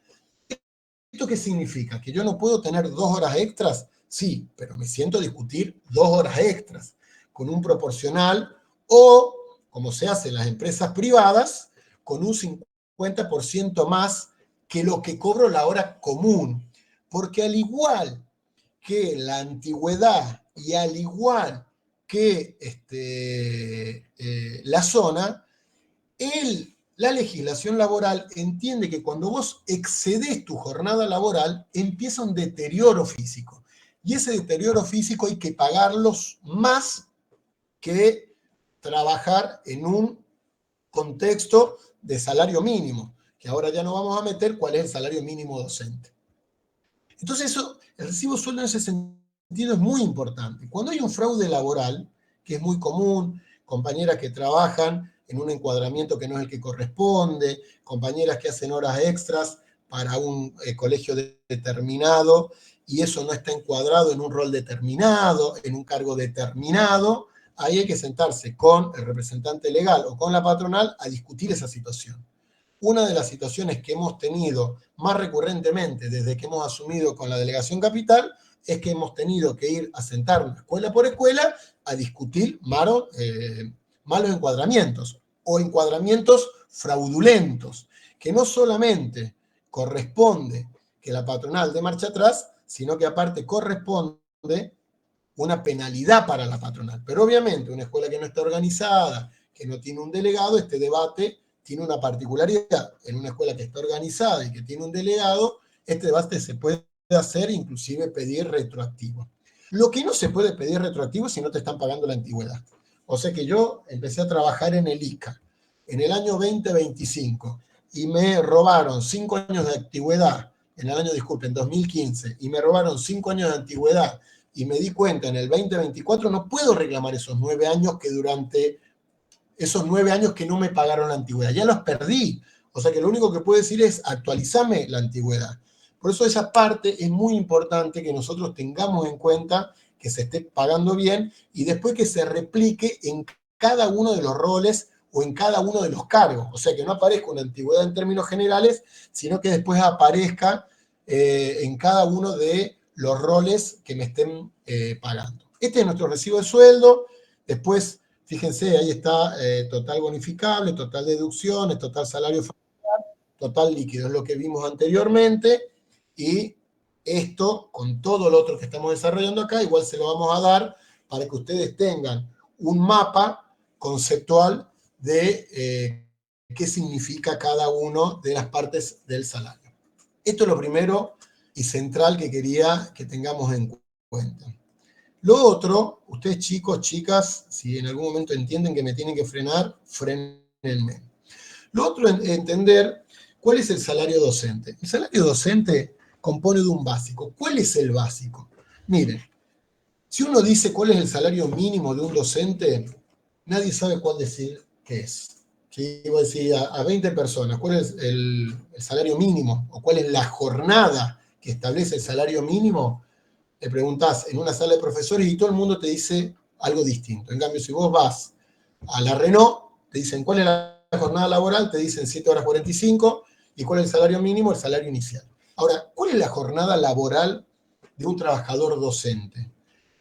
¿Esto qué significa? ¿Que yo no puedo tener 2 horas extras? Sí, pero me siento a discutir 2 horas extras con un proporcional o, como se hace en las empresas privadas, con un 50% más que lo que cobro la hora común. Porque al igual que la antigüedad y al igual que la zona, la legislación laboral entiende que cuando vos excedes tu jornada laboral, empieza un deterioro físico. Y ese deterioro físico hay que pagarlos más que trabajar en un contexto de salario mínimo, que ahora ya no vamos a meter cuál es el salario mínimo docente. Entonces eso, el recibo de sueldo en ese sentido es muy importante. Cuando hay un fraude laboral, que es muy común, compañeras que trabajan en un encuadramiento que no es el que corresponde, compañeras que hacen horas extras para un colegio determinado y eso no está encuadrado en un rol determinado, en un cargo determinado, ahí hay que sentarse con el representante legal o con la patronal a discutir esa situación. Una de las situaciones que hemos tenido más recurrentemente desde que hemos asumido con la delegación capital es que hemos tenido que ir a sentarnos escuela por escuela a discutir malos encuadramientos o encuadramientos fraudulentos, que no solamente corresponde que la patronal dé marcha atrás, sino que aparte corresponde una penalidad para la patronal. Pero obviamente una escuela que no está organizada, que no tiene un delegado, este debate tiene una particularidad. En una escuela que está organizada y que tiene un delegado, este debate se puede hacer, inclusive pedir retroactivo. Lo que no se puede pedir retroactivo es si no te están pagando la antigüedad. O sea que yo empecé a trabajar en el ICA en el año 2025 y me robaron 5 años de antigüedad, en el año, disculpen, en 2015, y me robaron 5 años de antigüedad y me di cuenta en el 2024, no puedo reclamar esos 9 años que durante esos 9 años que no me pagaron la antigüedad. Ya los perdí. O sea que lo único que puedo decir es actualizame la antigüedad. Por eso esa parte es muy importante que nosotros tengamos en cuenta que se esté pagando bien y después que se replique en cada uno de los roles o en cada uno de los cargos. O sea que no aparezca una antigüedad en términos generales, sino que después aparezca en cada uno de los roles que me estén pagando. Este es nuestro recibo de sueldo. Después, fíjense, ahí está total bonificable, total deducciones, total salario familiar, total líquido, es lo que vimos anteriormente. Y esto, con todo lo otro que estamos desarrollando acá, igual se lo vamos a dar para que ustedes tengan un mapa conceptual de qué significa cada una de las partes del salario. Esto es lo primero y central que quería que tengamos en cuenta. Lo otro, ustedes chicos, chicas, si en algún momento entienden que me tienen que frenar, frenenme. Lo otro es entender cuál es el salario docente. El salario docente compone de un básico. ¿Cuál es el básico? Miren, si uno dice cuál es el salario mínimo de un docente, nadie sabe cuál decir qué es. Si voy a decir a 20 personas, ¿cuál es el salario mínimo? ¿O cuál es la jornada que establece el salario mínimo? Le preguntás en una sala de profesores y todo el mundo te dice algo distinto. En cambio, si vos vas a la Renault, te dicen cuál es la jornada laboral, te dicen 7 horas 45, y cuál es el salario mínimo, el salario inicial. Ahora, ¿cuál es la jornada laboral de un trabajador docente?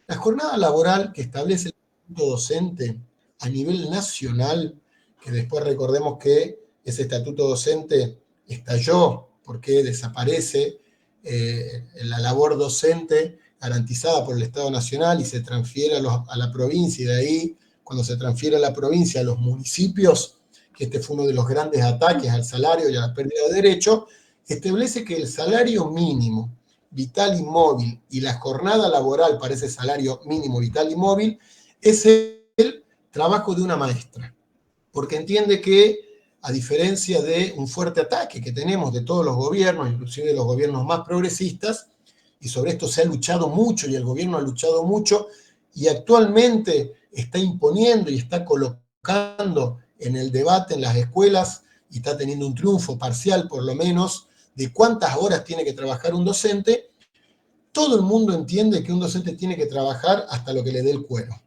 La jornada laboral que establece el estatuto docente a nivel nacional, que después recordemos que ese estatuto docente estalló porque desaparece la labor docente garantizada por el Estado Nacional y se transfiere a la provincia, y de ahí, cuando se transfiere a la provincia, a los municipios, que este fue uno de los grandes ataques al salario y a la pérdida de derechos, establece que el salario mínimo vital y móvil y la jornada laboral para ese salario mínimo vital y móvil es el trabajo de una maestra, porque entiende que, a diferencia de un fuerte ataque que tenemos de todos los gobiernos, inclusive de los gobiernos más progresistas, y sobre esto se ha luchado mucho y el gobierno ha luchado mucho y actualmente está imponiendo y está colocando en el debate en las escuelas y está teniendo un triunfo parcial por lo menos de cuántas horas tiene que trabajar un docente. Todo el mundo entiende que un docente tiene que trabajar hasta lo que le dé el cuero.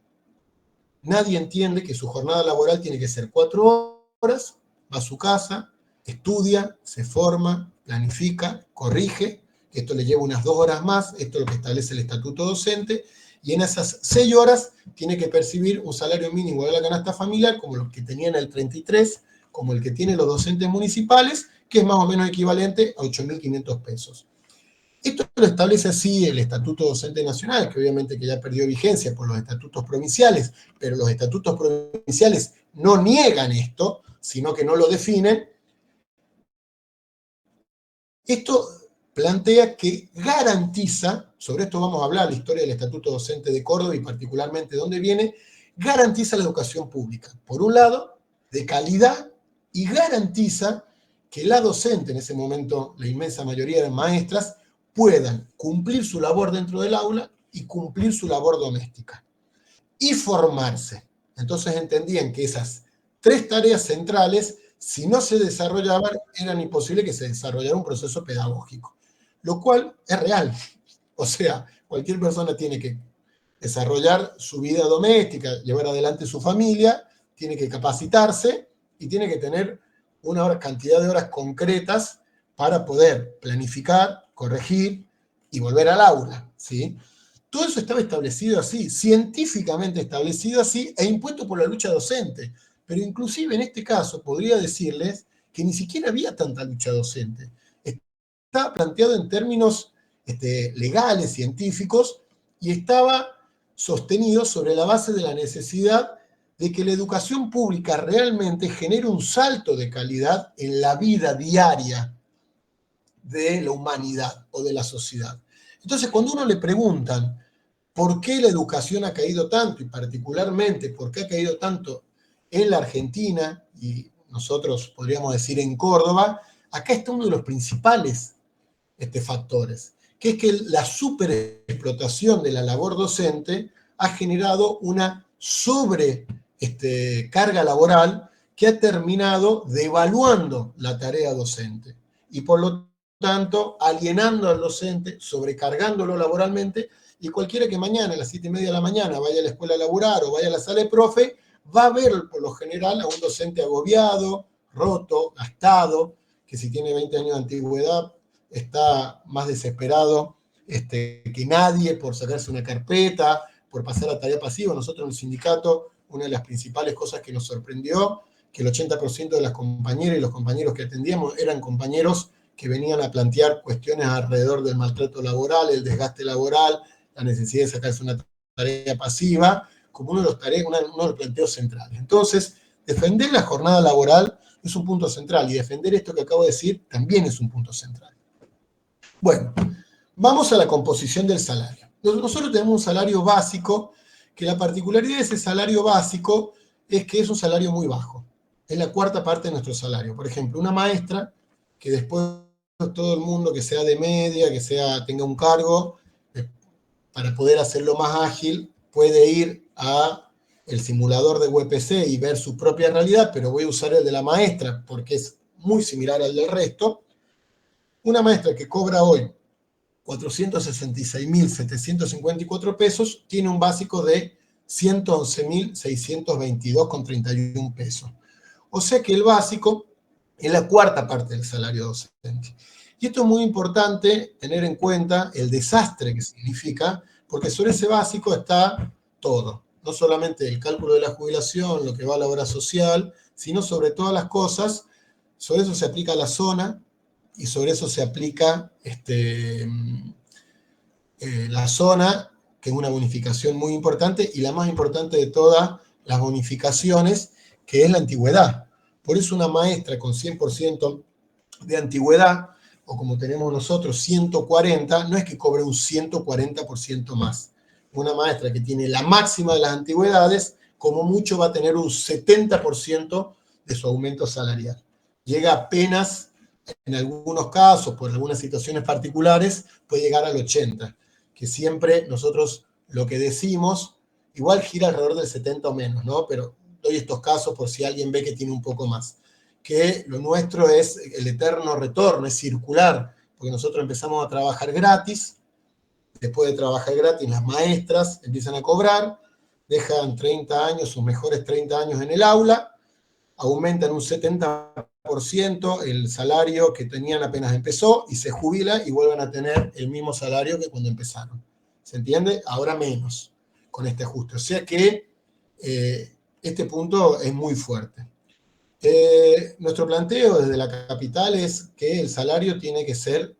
nadie entiende que su jornada laboral tiene que ser 4 horas, va a su casa, estudia, se forma, planifica, corrige, esto le lleva unas 2 horas más, esto es lo que establece el estatuto docente, y en esas 6 horas tiene que percibir un salario mínimo de la canasta familiar, como lo que tenía en el 33, como el que tienen los docentes municipales, que es más o menos equivalente a 8.500 pesos. Esto lo establece así el Estatuto Docente Nacional, que obviamente que ya perdió vigencia por los estatutos provinciales, pero los estatutos provinciales no niegan esto, sino que no lo definen. Esto plantea que garantiza, sobre esto vamos a hablar, la historia del Estatuto Docente de Córdoba y particularmente dónde viene, garantiza la educación pública, por un lado, de calidad, y garantiza que la docente, en ese momento la inmensa mayoría de maestras, puedan cumplir su labor dentro del aula y cumplir su labor doméstica. Y formarse. Entonces entendían que esas 3 tareas centrales, si no se desarrollaban, eran imposible que se desarrollara un proceso pedagógico. Lo cual es real. O sea, cualquier persona tiene que desarrollar su vida doméstica, llevar adelante su familia, tiene que capacitarse y tiene que tener una cantidad de horas concretas para poder planificar, corregir y volver al aula, ¿sí? Todo eso estaba establecido así, científicamente establecido así e impuesto por la lucha docente. Pero inclusive en este caso podría decirles que ni siquiera había tanta lucha docente. Estaba planteado en términos legales, científicos, y estaba sostenido sobre la base de la necesidad de que la educación pública realmente genere un salto de calidad en la vida diaria de la humanidad o de la sociedad. Entonces, cuando uno le preguntan por qué la educación ha caído tanto, y particularmente por qué ha caído tanto en la Argentina, y nosotros podríamos decir en Córdoba, acá está uno de los principales factores, que es que la superexplotación de la labor docente ha generado una sobrecarga laboral que ha terminado devaluando la tarea docente y por lo tanto alienando al docente, sobrecargándolo laboralmente, y cualquiera que mañana a las 7:30 de la mañana vaya a la escuela a laburar o vaya a la sala de profe, va a ver por lo general a un docente agobiado, roto, gastado, que si tiene 20 años de antigüedad está más desesperado que nadie por sacarse una carpeta, por pasar a tarea pasiva. Nosotros en el sindicato, una de las principales cosas que nos sorprendió, que el 80% de las compañeras y los compañeros que atendíamos eran compañeros que venían a plantear cuestiones alrededor del maltrato laboral, el desgaste laboral, la necesidad de sacarse una tarea pasiva, como uno de los planteos centrales. Entonces, defender la jornada laboral es un punto central, y defender esto que acabo de decir también es un punto central. Bueno, vamos a la composición del salario. Nosotros tenemos un salario básico, que la particularidad de ese salario básico es que es un salario muy bajo. Es la 4ª parte de nuestro salario. Por ejemplo, una maestra, que después todo el mundo que sea de media, que tenga un cargo, para poder hacerlo más ágil, puede ir a el simulador de UPC y ver su propia realidad, pero voy a usar el de la maestra porque es muy similar al del resto. Una maestra que cobra hoy 466.754 pesos tiene un básico de 111.622,31 pesos. O sea que el básico es la 4ª parte del salario docente. Y esto es muy importante tener en cuenta el desastre que significa, porque sobre ese básico está todo. No solamente el cálculo de la jubilación, lo que va a la obra social, sino sobre todas las cosas. Sobre eso se aplica la zona, y sobre eso se aplica la zona, que es una bonificación muy importante, y la más importante de todas las bonificaciones, que es la antigüedad. Por eso una maestra con 100% de antigüedad, o como tenemos nosotros 140, no es que cobre un 140% más. Una maestra que tiene la máxima de las antigüedades, como mucho va a tener un 70% de su aumento salarial. Llega apenas, en algunos casos, por algunas situaciones particulares, puede llegar al 80%, que siempre nosotros lo que decimos, igual gira alrededor del 70 o menos, ¿no? Pero doy estos casos por si alguien ve que tiene un poco más. Que lo nuestro es el eterno retorno, es circular, porque nosotros empezamos a trabajar gratis, después de trabajar gratis las maestras empiezan a cobrar, dejan 30 años, sus mejores 30 años en el aula, aumentan un 70% el salario que tenían apenas empezó y se jubilan y vuelven a tener el mismo salario que cuando empezaron. ¿Se entiende? Ahora menos con este ajuste. O sea que este punto es muy fuerte. Nuestro planteo desde la capital es que el salario tiene que ser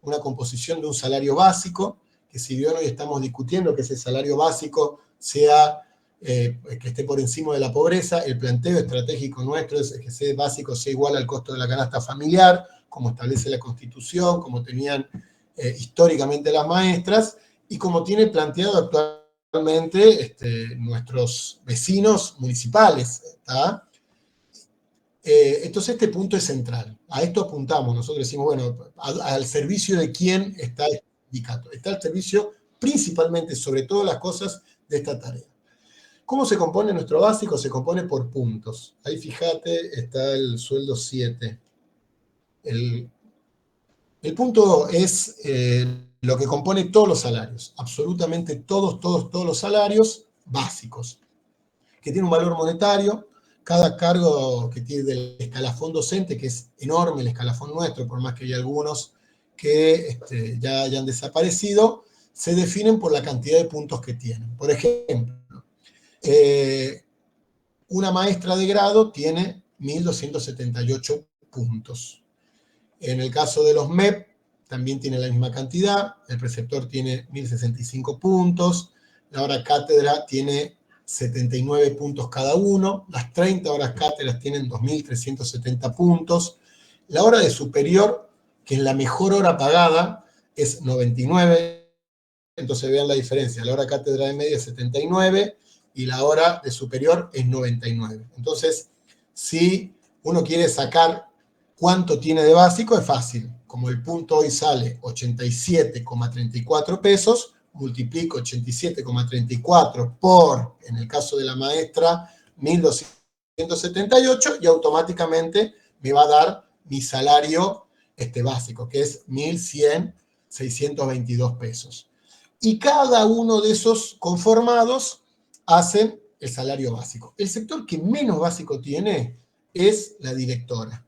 una composición de un salario básico, que si bien hoy estamos discutiendo que ese salario básico sea que esté por encima de la pobreza, el planteo estratégico nuestro es que ese básico sea igual al costo de la canasta familiar, como establece la Constitución, como tenían históricamente las maestras, y como tiene planteado actualmente nuestros vecinos municipales, ¿está? Entonces este punto es central. A esto apuntamos. Nosotros decimos, bueno, al servicio de quién está el sindicato. Está al servicio principalmente, sobre todas las cosas, de esta tarea. ¿Cómo se compone nuestro básico? Se compone por puntos. Ahí fíjate, está el sueldo 7. El punto es lo que compone todos los salarios. Absolutamente todos los salarios básicos. Que tiene un valor monetario. Cada cargo que tiene del escalafón docente, que es enorme el escalafón nuestro, por más que hay algunos que ya hayan desaparecido, se definen por la cantidad de puntos que tienen. Por ejemplo, una maestra de grado tiene 1.278 puntos. En el caso de los MEP, también tiene la misma cantidad. El preceptor tiene 1.065 puntos. La hora cátedra tiene 79 puntos cada uno. Las 30 horas cátedras tienen 2.370 puntos. La hora de superior, que es la mejor hora pagada, es 99. Entonces vean la diferencia. La hora cátedra de media es 79 y la hora de superior es 99. Entonces, si uno quiere sacar cuánto tiene de básico, es fácil. Como el punto hoy sale 87,34 pesos, multiplico 87,34 por, en el caso de la maestra, 1.278 y automáticamente me va a dar mi salario básico, que es 1.100,622 pesos. Y cada uno de esos conformados hacen el salario básico. El sector que menos básico tiene es la directora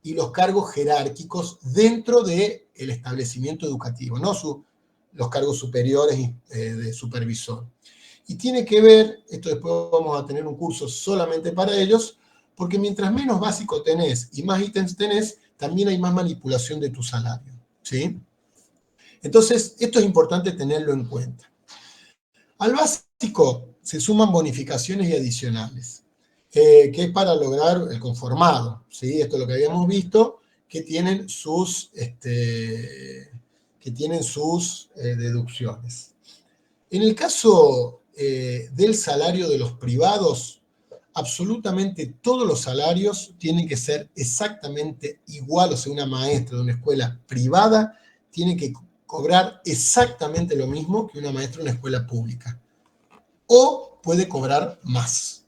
y los cargos jerárquicos dentro del establecimiento educativo, no los cargos superiores de supervisor. Y tiene que ver, esto después vamos a tener un curso solamente para ellos, porque mientras menos básico tenés y más ítems tenés, también hay más manipulación de tu salario, ¿sí? Entonces, esto es importante tenerlo en cuenta. Al básico se suman bonificaciones y adicionales, que es para lograr el conformado, ¿sí? Esto es lo que habíamos visto, que tienen sus deducciones. En el caso del salario de los privados, absolutamente todos los salarios tienen que ser exactamente igual, o sea, una maestra de una escuela privada tiene que cobrar exactamente lo mismo que una maestra de una escuela pública. O puede cobrar más.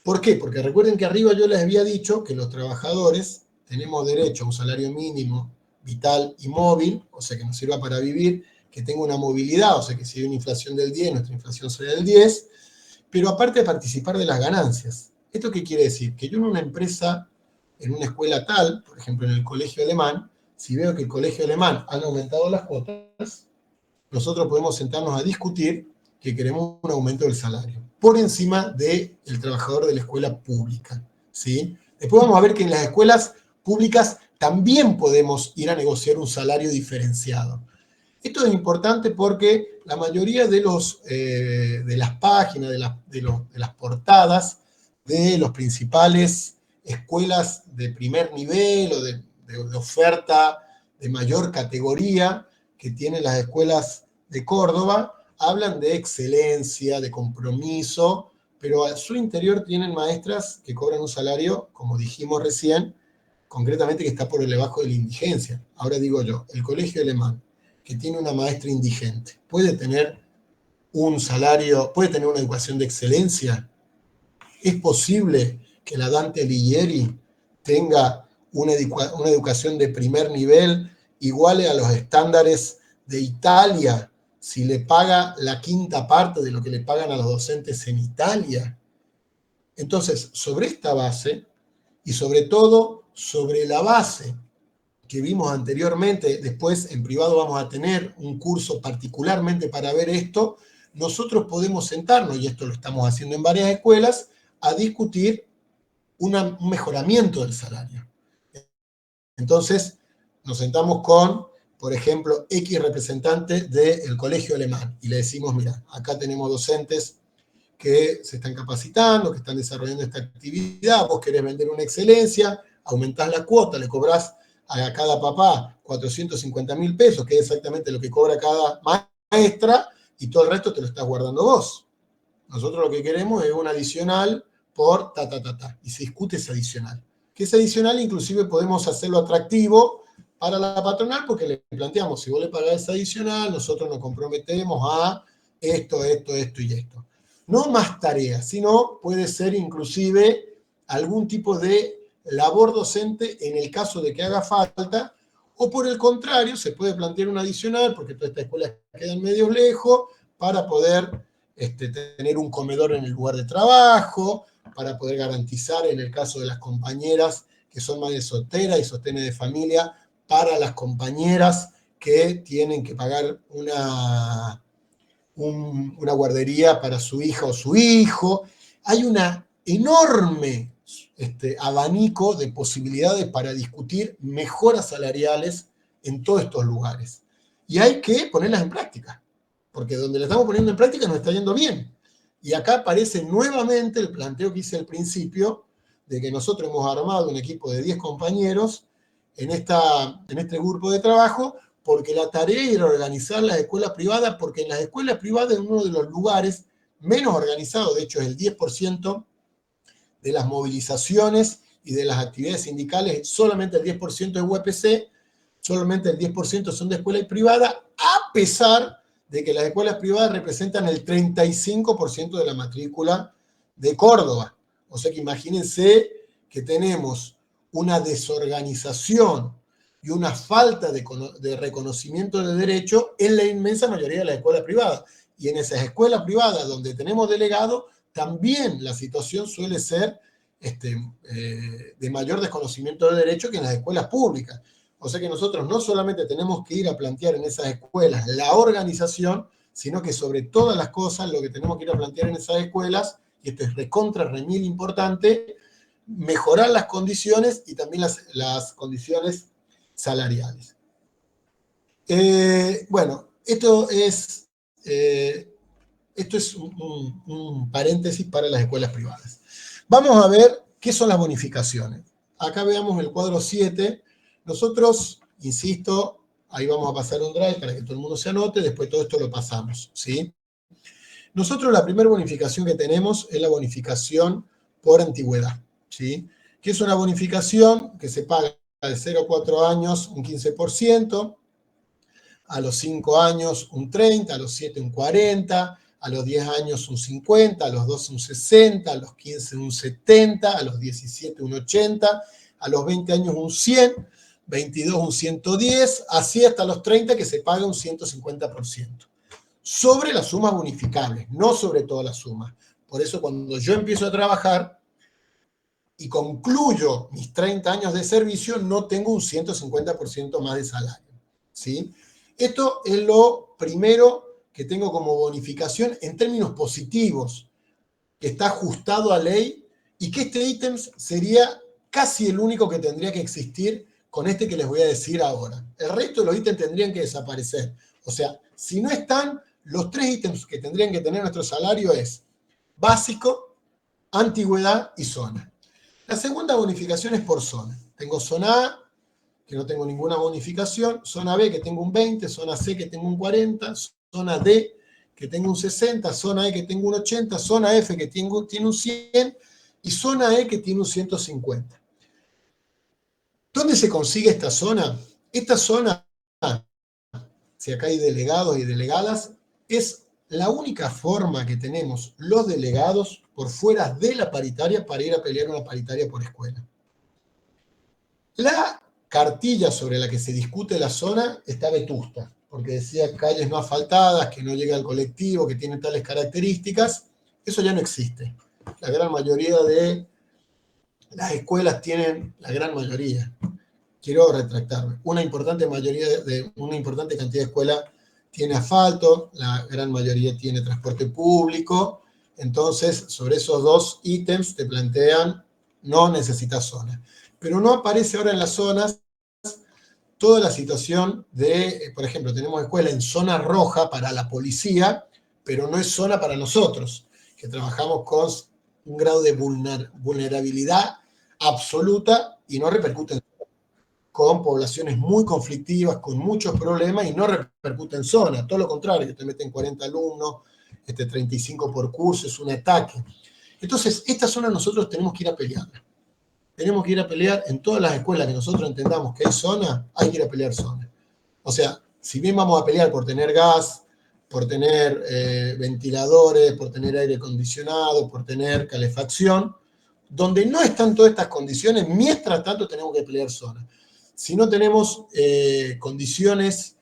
¿Por qué? Porque recuerden que arriba yo les había dicho que los trabajadores tenemos derecho a un salario mínimo, vital y móvil, o sea, que nos sirva para vivir, que tenga una movilidad, o sea, que si hay una inflación del 10, nuestra inflación sea del 10, pero aparte de participar de las ganancias. ¿Esto qué quiere decir? Que yo en una empresa, en una escuela tal, por ejemplo en el colegio alemán, si veo que el colegio alemán han aumentado las cuotas, nosotros podemos sentarnos a discutir que queremos un aumento del salario, por encima del trabajador de la escuela pública, ¿sí? Después vamos a ver que en las escuelas públicas también podemos ir a negociar un salario diferenciado. Esto es importante porque la mayoría de las páginas, de las portadas de las principales escuelas de primer nivel o de oferta de mayor categoría que tienen las escuelas de Córdoba, hablan de excelencia, de compromiso, pero a su interior tienen maestras que cobran un salario, como dijimos recién, concretamente que está por debajo de la indigencia. Ahora digo yo, el colegio alemán, que tiene una maestra indigente, ¿puede tener un salario, puede tener una educación de excelencia? ¿Es posible que la Dante Alighieri tenga una educación de primer nivel iguale a los estándares de Italia, si le paga la quinta parte de lo que le pagan a los docentes en Italia. Entonces, sobre esta base, y sobre todo sobre la base que vimos anteriormente, después en privado vamos a tener un curso particularmente para ver esto, nosotros podemos sentarnos, y esto lo estamos haciendo en varias escuelas, a discutir un mejoramiento del salario. Entonces, nos sentamos con, por ejemplo, X representante del colegio alemán y le decimos, mira, acá tenemos docentes que se están capacitando, que están desarrollando esta actividad, vos querés vender una excelencia, aumentás la cuota, le cobrás a cada papá 450.000 pesos, que es exactamente lo que cobra cada maestra, y todo el resto te lo estás guardando vos. Nosotros lo que queremos es un adicional por y se discute ese adicional. Que ese adicional inclusive podemos hacerlo atractivo para la patronal, porque le planteamos, si vos le pagás ese adicional, nosotros nos comprometemos a esto y esto. No más tareas, sino puede ser inclusive algún tipo de labor docente en el caso de que haga falta, o por el contrario, se puede plantear un adicional, porque todas estas escuelas quedan medio lejos, para poder tener un comedor en el lugar de trabajo, para poder garantizar en el caso de las compañeras que son madres solteras y sostenes de familia, para las compañeras que tienen que pagar una guardería para su hija o su hijo. Hay una enorme abanico de posibilidades para discutir mejoras salariales en todos estos lugares. Y hay que ponerlas en práctica, porque donde las estamos poniendo en práctica nos está yendo bien. Y acá aparece nuevamente el planteo que hice al principio, de que nosotros hemos armado un equipo de 10 compañeros en este grupo de trabajo, porque la tarea era organizar las escuelas privadas, porque en las escuelas privadas es uno de los lugares menos organizados, de hecho es el 10% de las movilizaciones y de las actividades sindicales, solamente el 10% es UPC, solamente el 10% son de escuelas privadas, a pesar de que las escuelas privadas representan el 35% de la matrícula de Córdoba. O sea que imagínense que tenemos una desorganización y una falta de reconocimiento de derecho en la inmensa mayoría de las escuelas privadas. Y en esas escuelas privadas donde tenemos delegados, también la situación suele ser de mayor desconocimiento de derecho que en las escuelas públicas. O sea que nosotros no solamente tenemos que ir a plantear en esas escuelas la organización, sino que sobre todas las cosas lo que tenemos que ir a plantear en esas escuelas, y esto es recontra remil importante, mejorar las condiciones y también las condiciones salariales. Bueno, esto es un paréntesis para las escuelas privadas. Vamos a ver qué son las bonificaciones. Acá veamos el cuadro 7. Nosotros, insisto, ahí vamos a pasar un drive para que todo el mundo se anote, después todo esto lo pasamos, ¿sí? Nosotros la primera bonificación que tenemos es la bonificación por antigüedad, ¿sí? Que es una bonificación que se paga de 0 a 4 años un 15%, a los 5 años un 30%, a los 7 un 40%, a los 10 años un 50%, a los 12 un 60%, a los 15 un 70%, a los 17 un 80%, a los 20 años un 100%, 22 un 110%, así hasta los 30 que se paga un 150%. Sobre las sumas bonificables, no sobre todas las sumas. Por eso cuando yo empiezo a trabajar y concluyo mis 30 años de servicio, no tengo un 150% más de salario, ¿sí? Esto es lo primero que tengo como bonificación en términos positivos, que está ajustado a ley y que este ítem sería casi el único que tendría que existir con este que les voy a decir ahora. El resto de los ítems tendrían que desaparecer. O sea, si no están, los 3 ítems que tendrían que tener nuestro salario es básico, antigüedad y zona. La segunda bonificación es por zona. Tengo zona A, que no tengo ninguna bonificación, zona B, que tengo un 20, zona C, que tengo un 40, zona D, que tengo un 60, zona E, que tengo un 80, zona F, que tiene un 100, y zona E, que tiene un 150. ¿Dónde se consigue esta zona? Esta zona, si acá hay delegados y delegadas, es la única forma que tenemos los delegados por fuera de la paritaria para ir a pelear una paritaria por escuela. La cartilla sobre la que se discute la zona está vetusta. porque decía calles no asfaltadas, que no llega al colectivo, que tienen tales características. Eso ya no existe. La gran mayoría de las escuelas tienen, la gran mayoría, quiero retractarme, una importante cantidad de escuelas tiene asfalto, la gran mayoría tiene transporte público. Entonces, sobre esos dos ítems te plantean, no necesitas zona. Pero no aparece ahora en las zonas toda la situación de, por ejemplo, tenemos escuela en zona roja para la policía, pero no es zona para nosotros, que trabajamos con un grado de vulnerabilidad absoluta y no repercute en con poblaciones muy conflictivas, con muchos problemas y no repercute en zona. Todo lo contrario, que te meten 40 alumnos, 35 por curso, es un ataque. Entonces, esta zona nosotros tenemos que ir a pelearla. Tenemos que ir a pelear en todas las escuelas que nosotros entendamos que hay zona, hay que ir a pelear zona. O sea, si bien vamos a pelear por tener gas, por tener ventiladores, por tener aire acondicionado, por tener calefacción, donde no están todas estas condiciones, mientras tanto tenemos que pelear zona. Si no tenemos condiciones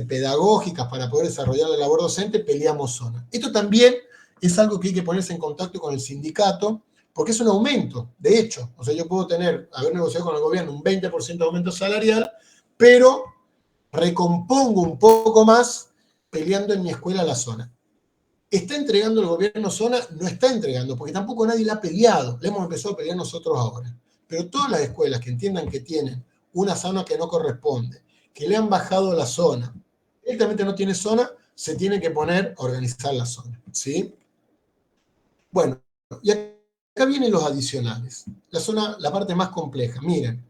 pedagógicas para poder desarrollar la labor docente, peleamos zona. Esto también es algo que hay que ponerse en contacto con el sindicato, porque es un aumento, de hecho. O sea, yo puedo haber negociado con el gobierno un 20% de aumento salarial, pero recompongo un poco más peleando en mi escuela la zona. ¿Está entregando el gobierno zona? No está entregando, porque tampoco nadie la ha peleado. La hemos empezado a pelear nosotros ahora. Pero todas las escuelas que entiendan que tienen una zona que no corresponde, que le han bajado la zona, directamente no tiene zona, se tiene que poner a organizar la zona. ¿Sí? Bueno, y acá vienen los adicionales. La zona, la parte más compleja. Miren,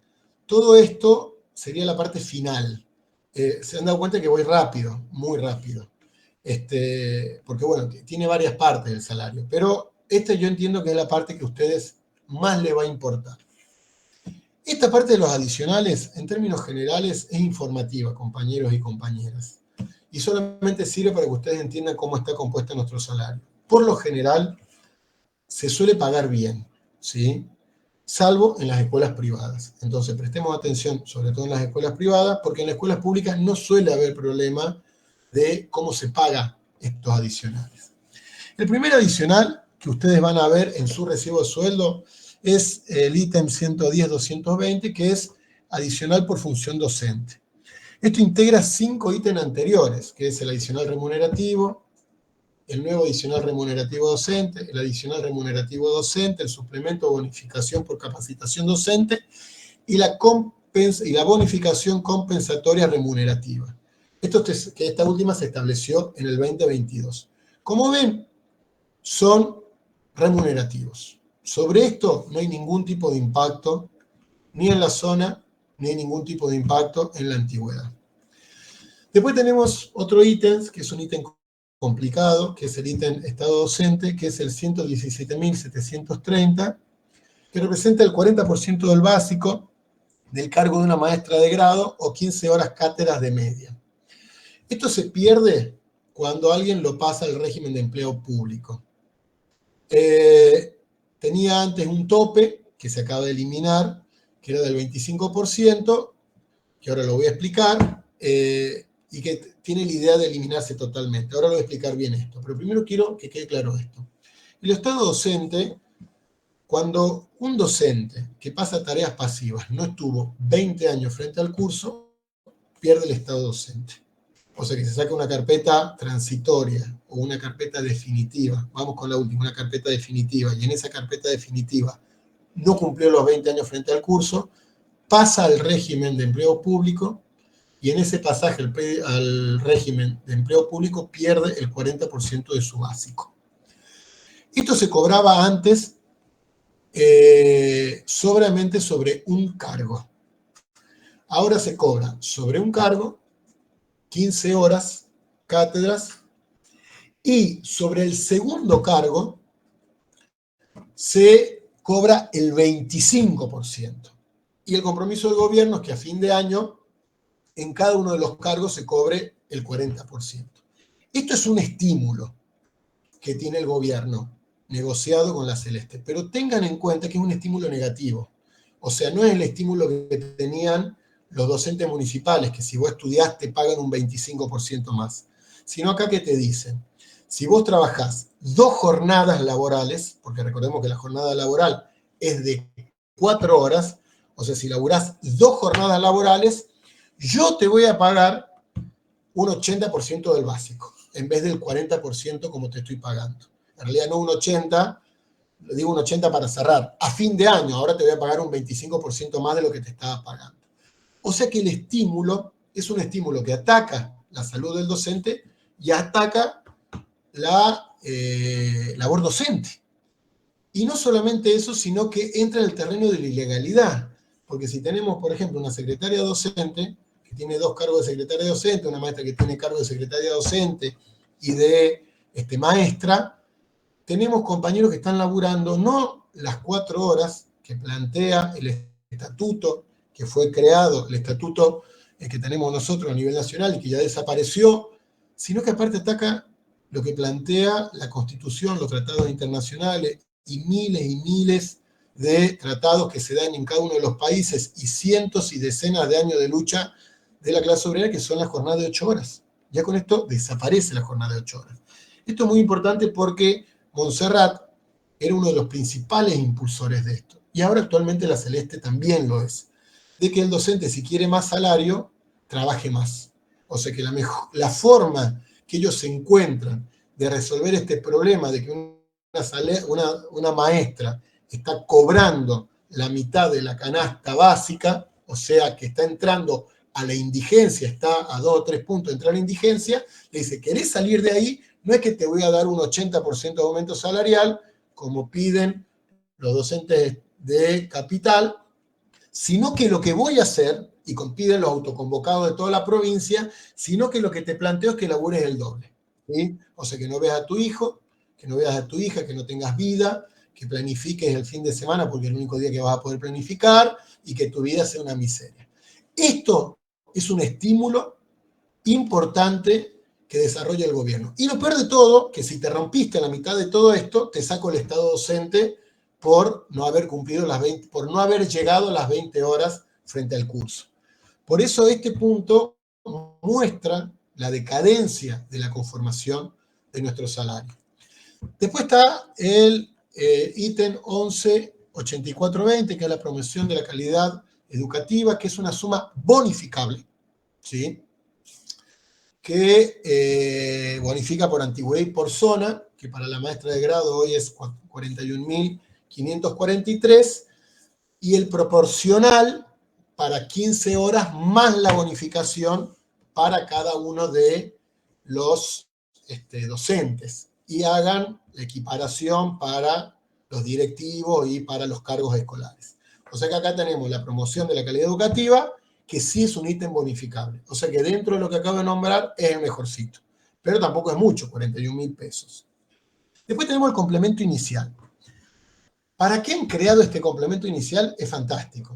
todo esto sería la parte final. Se han dado cuenta que voy rápido, muy rápido. Porque bueno, tiene varias partes del salario, pero yo entiendo que es la parte que a ustedes más les va a importar. Esta parte de los adicionales, en términos generales, es informativa, compañeros y compañeras, y solamente sirve para que ustedes entiendan cómo está compuesto nuestro salario. Por lo general, se suele pagar bien, ¿sí? Salvo en las escuelas privadas. Entonces, prestemos atención, sobre todo en las escuelas privadas, porque en las escuelas públicas no suele haber problema de cómo se paga estos adicionales. El primer adicional que ustedes van a ver en su recibo de sueldo es el ítem 110-220, que es adicional por función docente. Esto integra 5 ítems anteriores, que es el adicional remunerativo, el nuevo adicional remunerativo docente, el adicional remunerativo docente, el suplemento o bonificación por capacitación docente y la bonificación compensatoria remunerativa. Esta última se estableció en el 2022. Como ven, son remunerativos. Sobre esto no hay ningún tipo de impacto, ni en la zona, ni hay ningún tipo de impacto en la antigüedad. Después tenemos otro ítem, que es un ítem complicado, que es el ítem estado docente, que es el 117.730, que representa el 40% del básico del cargo de una maestra de grado o 15 horas cátedras de media. Esto se pierde cuando alguien lo pasa al régimen de empleo público. Tenía antes un tope que se acaba de eliminar, que era del 25%, que ahora lo voy a explicar, y que tiene la idea de eliminarse totalmente. Ahora lo voy a explicar bien esto, pero primero quiero que quede claro esto. El estado docente, cuando un docente que pasa tareas pasivas no estuvo 20 años frente al curso, pierde el estado docente. O sea que se saca una carpeta transitoria o una carpeta definitiva. Vamos con la última, una carpeta definitiva. Y en esa carpeta definitiva no cumplió los 20 años frente al curso, pasa al régimen de empleo público y en ese pasaje al régimen de empleo público pierde el 40% de su básico. Esto se cobraba antes solamente sobre un cargo. Ahora se cobra sobre un cargo, 15 horas, cátedras, y sobre el segundo cargo se cobra el 25%. Y el compromiso del gobierno es que a fin de año en cada uno de los cargos se cobre el 40%. Esto es un estímulo que tiene el gobierno negociado con la Celeste, pero tengan en cuenta que es un estímulo negativo. O sea, no es el estímulo que tenían los docentes municipales, que si vos estudiás te pagan un 25% más. Sino acá que te dicen, si vos trabajás 2 jornadas laborales, porque recordemos que la jornada laboral es de 4 horas, o sea, si laburás 2 jornadas laborales, yo te voy a pagar un 80% del básico, en vez del 40% como te estoy pagando. En realidad no un 80%, le digo un 80% para cerrar. A fin de año, ahora te voy a pagar un 25% más de lo que te estaba pagando. O sea que el estímulo es un estímulo que ataca la salud del docente y ataca la labor docente. Y no solamente eso, sino que entra en el terreno de la ilegalidad. Porque si tenemos, por ejemplo, una secretaria docente que tiene 2 cargos de secretaria docente, una maestra que tiene cargo de secretaria docente y de maestra, tenemos compañeros que están laburando no las 4 horas que plantea el estatuto que fue creado, el estatuto que tenemos nosotros a nivel nacional y que ya desapareció, sino que aparte ataca lo que plantea la Constitución, los tratados internacionales y miles de tratados que se dan en cada uno de los países y cientos y decenas de años de lucha de la clase obrera, que son las jornadas de 8 horas. Ya con esto desaparece la jornada de 8 horas. Esto es muy importante porque Montserrat era uno de los principales impulsores de esto. Y ahora actualmente la Celeste también lo es. De que el docente, si quiere más salario, trabaje más. O sea que la forma que ellos se encuentran de resolver este problema de que una maestra está cobrando la mitad de la canasta básica, o sea que está entrando a la indigencia, está a 2 o 3 puntos de entrar a la indigencia, le dice, ¿querés salir de ahí? No es que te voy a dar un 80% de aumento salarial, como piden los docentes de capital, sino que lo que voy a hacer, y piden los autoconvocados de toda la provincia, sino que lo que te planteo es que labures el doble. ¿Sí? O sea, que no veas a tu hijo, que no veas a tu hija, que no tengas vida, que planifiques el fin de semana porque es el único día que vas a poder planificar y que tu vida sea una miseria. Esto es un estímulo importante que desarrolla el gobierno. Y lo peor de todo, que si te rompiste a la mitad de todo esto, te saco el estado docente por no haber cumplido por no haber llegado a las 20 horas frente al curso. Por eso este punto muestra la decadencia de la conformación de nuestro salario. Después está el ítem 118420, que es la promoción de la calidad educativa, que es una suma bonificable, ¿sí? Que bonifica por antigüedad y por zona, que para la maestra de grado hoy es 41.543, y el proporcional para 15 horas más la bonificación para cada uno de los docentes. Y hagan la equiparación para los directivos y para los cargos escolares. O sea que acá tenemos la promoción de la calidad educativa, que sí es un ítem bonificable. O sea que dentro de lo que acabo de nombrar es el mejorcito. Pero tampoco es mucho, 41.000 pesos. Después tenemos el complemento inicial. ¿Para qué han creado este complemento inicial? Es fantástico.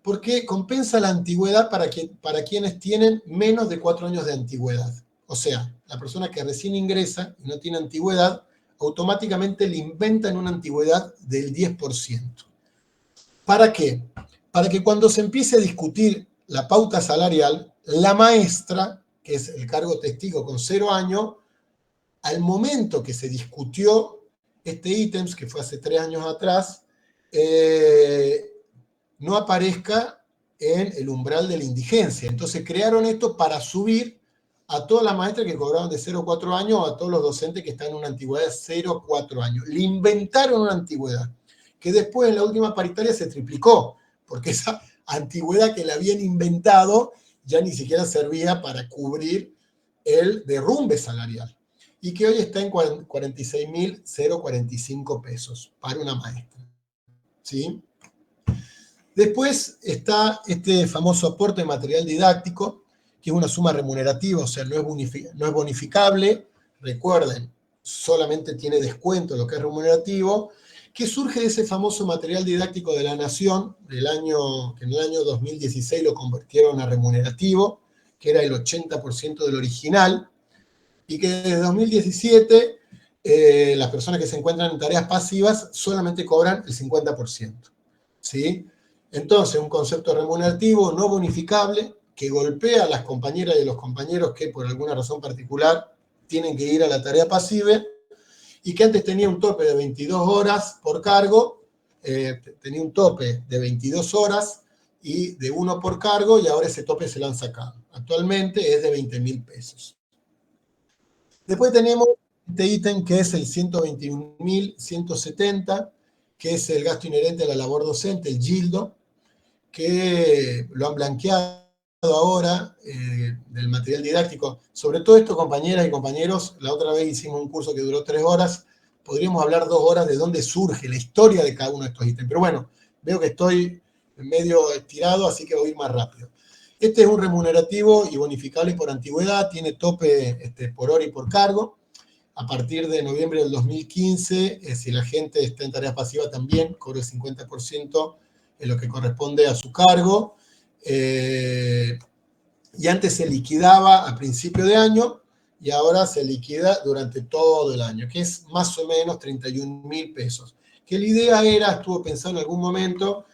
Porque compensa la antigüedad para quienes tienen menos de 4 años de antigüedad. O sea, la persona que recién ingresa y no tiene antigüedad, automáticamente le inventan una antigüedad del 10%. ¿Para qué? Para que cuando se empiece a discutir la pauta salarial, la maestra, que es el cargo testigo con 0 años, al momento que se discutió este ítem, que fue hace 3 años atrás, no aparezca en el umbral de la indigencia. Entonces crearon esto para subir a todas las maestras que cobraban de 0 a 4 años o a todos los docentes que están en una antigüedad de 0 a 4 años. Le inventaron una antigüedad que después en la última paritaria se triplicó, porque esa antigüedad que la habían inventado ya ni siquiera servía para cubrir el derrumbe salarial, y que hoy está en 46.045 pesos para una maestra. ¿Sí? Después está este famoso aporte de material didáctico, que es una suma remunerativa, o sea, no es bonificable. Recuerden, solamente tiene descuento lo que es remunerativo, que surge de ese famoso material didáctico de la Nación, que en el año 2016 lo convirtieron a remunerativo, que era el 80% del original, y que desde 2017 las personas que se encuentran en tareas pasivas solamente cobran el 50%. ¿Sí? Entonces, un concepto remunerativo no bonificable que golpea a las compañeras y a los compañeros que por alguna razón particular tienen que ir a la tarea pasiva y que antes tenía un tope de 22 horas por cargo, tenía un tope de 22 horas y de 1 por cargo, y ahora ese tope se lo han sacado. Actualmente es de 20.000 pesos. Después tenemos este ítem que es el 121.170, que es el gasto inherente a la labor docente, el GILDO, que lo han blanqueado ahora del material didáctico. Sobre todo esto, compañeras y compañeros, la otra vez hicimos un curso que duró 3 horas, podríamos hablar 2 horas de dónde surge la historia de cada uno de estos ítems. Pero bueno, veo que estoy medio estirado, así que voy a ir más rápido. Este es un remunerativo y bonificable por antigüedad, tiene tope por hora y por cargo. A partir de noviembre del 2015, si la gente está en tarea pasiva también, cobra el 50% en lo que corresponde a su cargo. Y antes se liquidaba a principio de año y ahora se liquida durante todo el año, que es más o menos 31.000 pesos. Que la idea era, estuvo pensando en algún momento,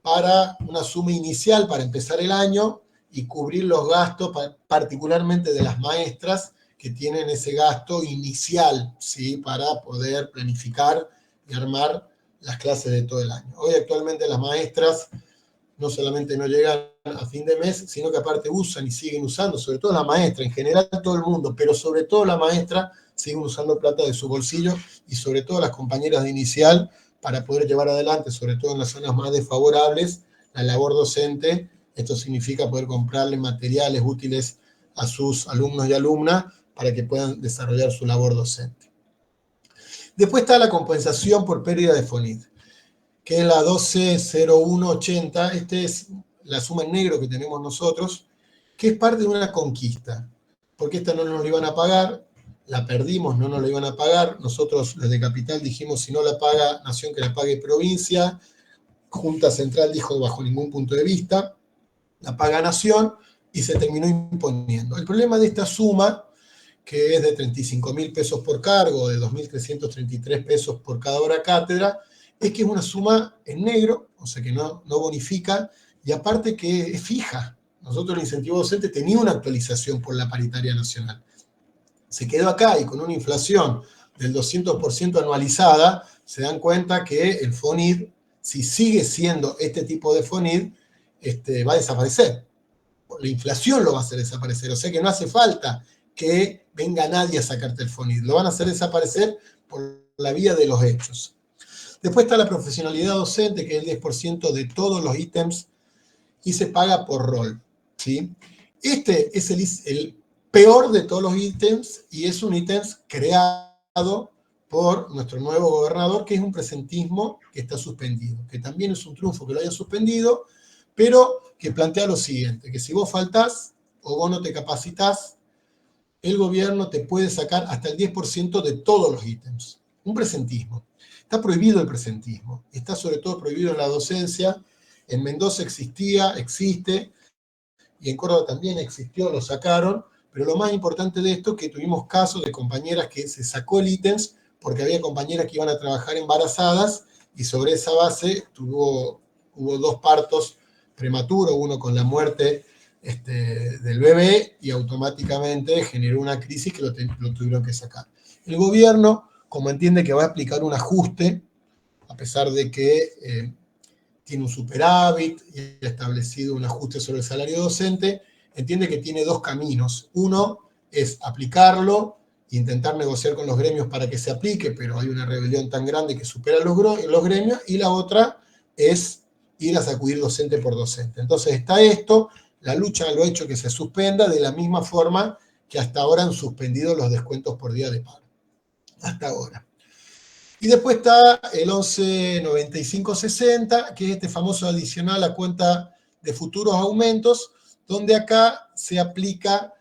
para una suma inicial para empezar el año y cubrir los gastos, particularmente de las maestras, que tienen ese gasto inicial, ¿sí?, para poder planificar y armar las clases de todo el año. Hoy actualmente las maestras no solamente no llegan a fin de mes, sino que aparte usan y siguen usando, sobre todo la maestra, en general todo el mundo, pero sobre todo la maestra, siguen usando plata de su bolsillo, y sobre todo las compañeras de inicial, para poder llevar adelante, sobre todo en las zonas más desfavorables, la labor docente. Esto significa poder comprarle materiales útiles a sus alumnos y alumnas para que puedan desarrollar su labor docente. Después está la compensación por pérdida de FONIT, que es la 120180, esta es la suma en negro que tenemos nosotros, que es parte de una conquista, porque esta no nos la iban a pagar, la perdimos, no nos la iban a pagar, nosotros desde Capital dijimos, si no la paga Nación, que la pague provincia, Junta Central dijo bajo ningún punto de vista, la paga Nación, y se terminó imponiendo. El problema de esta suma, que es de 35.000 pesos por cargo, de 2.333 pesos por cada hora cátedra, es que es una suma en negro, o sea que no bonifica, y aparte que es fija. Nosotros el incentivo docente tenía una actualización por la paritaria nacional. Se quedó acá, y con una inflación del 200% anualizada, se dan cuenta que el FONID, si sigue siendo este tipo de FONID, va a desaparecer. La inflación lo va a hacer desaparecer, o sea que no hace falta que venga nadie a sacarte el FONID, lo van a hacer desaparecer por la vía de los hechos. Después está la profesionalidad docente, que es el 10% de todos los ítems y se paga por rol, ¿sí? Este es el peor de todos los ítems y es un ítem creado por nuestro nuevo gobernador, que es un presentismo que está suspendido, que también es un triunfo que lo haya suspendido, pero que plantea lo siguiente, que si vos faltás o vos no te capacitás, el gobierno te puede sacar hasta el 10% de todos los ítems. Un presentismo. Está prohibido el presentismo. Está sobre todo prohibido en la docencia. En Mendoza existía, existe, y en Córdoba también existió, lo sacaron, pero lo más importante de esto es que tuvimos casos de compañeras que se sacó el ítems porque había compañeras que iban a trabajar embarazadas y sobre esa base hubo 2 partos prematuros, uno con la muerte del bebé, y automáticamente generó una crisis que lo tuvieron que sacar. El gobierno, como entiende que va a aplicar un ajuste, a pesar de que tiene un superávit y ha establecido un ajuste sobre el salario docente, entiende que tiene 2 caminos. Uno es aplicarlo e intentar negociar con los gremios para que se aplique, pero hay una rebelión tan grande que supera los gremios, y la otra es ir a sacudir docente por docente. Entonces está esto, la lucha lo ha hecho que se suspenda de la misma forma que hasta ahora han suspendido los descuentos por día de paro. Hasta ahora. Y después está el 119560, que es este famoso adicional a cuenta de futuros aumentos, donde acá se aplica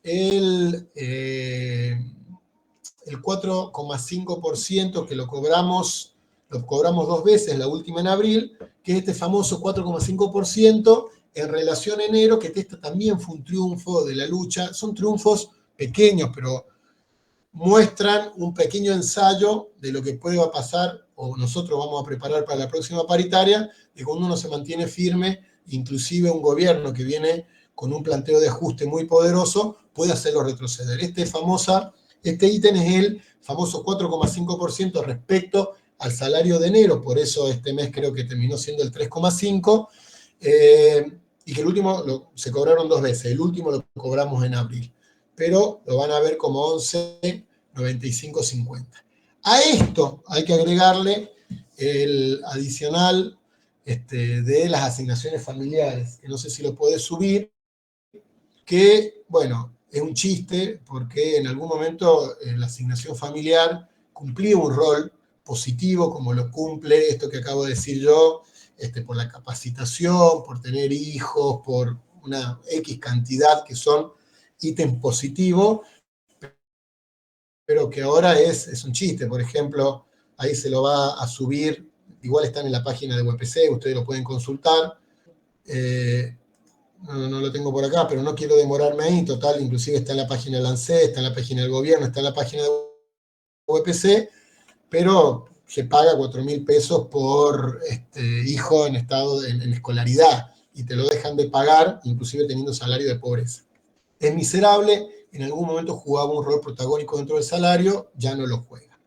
el 4,5% que lo cobramos 2 veces, la última en abril, que es este famoso 4,5% en relación a enero, que este también fue un triunfo de la lucha. Son triunfos pequeños, pero muestran un pequeño ensayo de lo que puede pasar o nosotros vamos a preparar para la próxima paritaria, que cuando uno se mantiene firme, inclusive un gobierno que viene con un planteo de ajuste muy poderoso, puede hacerlo retroceder. Este ítem es el famoso 4,5% respecto al salario de enero, por eso este mes creo que terminó siendo el 3,5%, y que el último se cobraron 2 veces, el último lo cobramos en abril, pero lo van a ver como 11,9550. A esto hay que agregarle el adicional de las asignaciones familiares, que no sé si lo puede subir, que, bueno, es un chiste, porque en algún momento la asignación familiar cumplía un rol positivo, como lo cumple esto que acabo de decir yo, por la capacitación, por tener hijos, por una X cantidad que son ítems positivos, pero que ahora es un chiste. Por ejemplo, ahí se lo va a subir, igual están en la página de UPC, ustedes lo pueden consultar. No lo tengo por acá, pero no quiero demorarme ahí. Total, inclusive está en la página de ANSES, está en la página del gobierno, está en la página de UPC, pero se paga 4.000 pesos por hijo en estado en escolaridad, y te lo dejan de pagar, inclusive teniendo salario de pobreza. Es miserable, en algún momento jugaba un rol protagónico dentro del salario, ya no lo juega.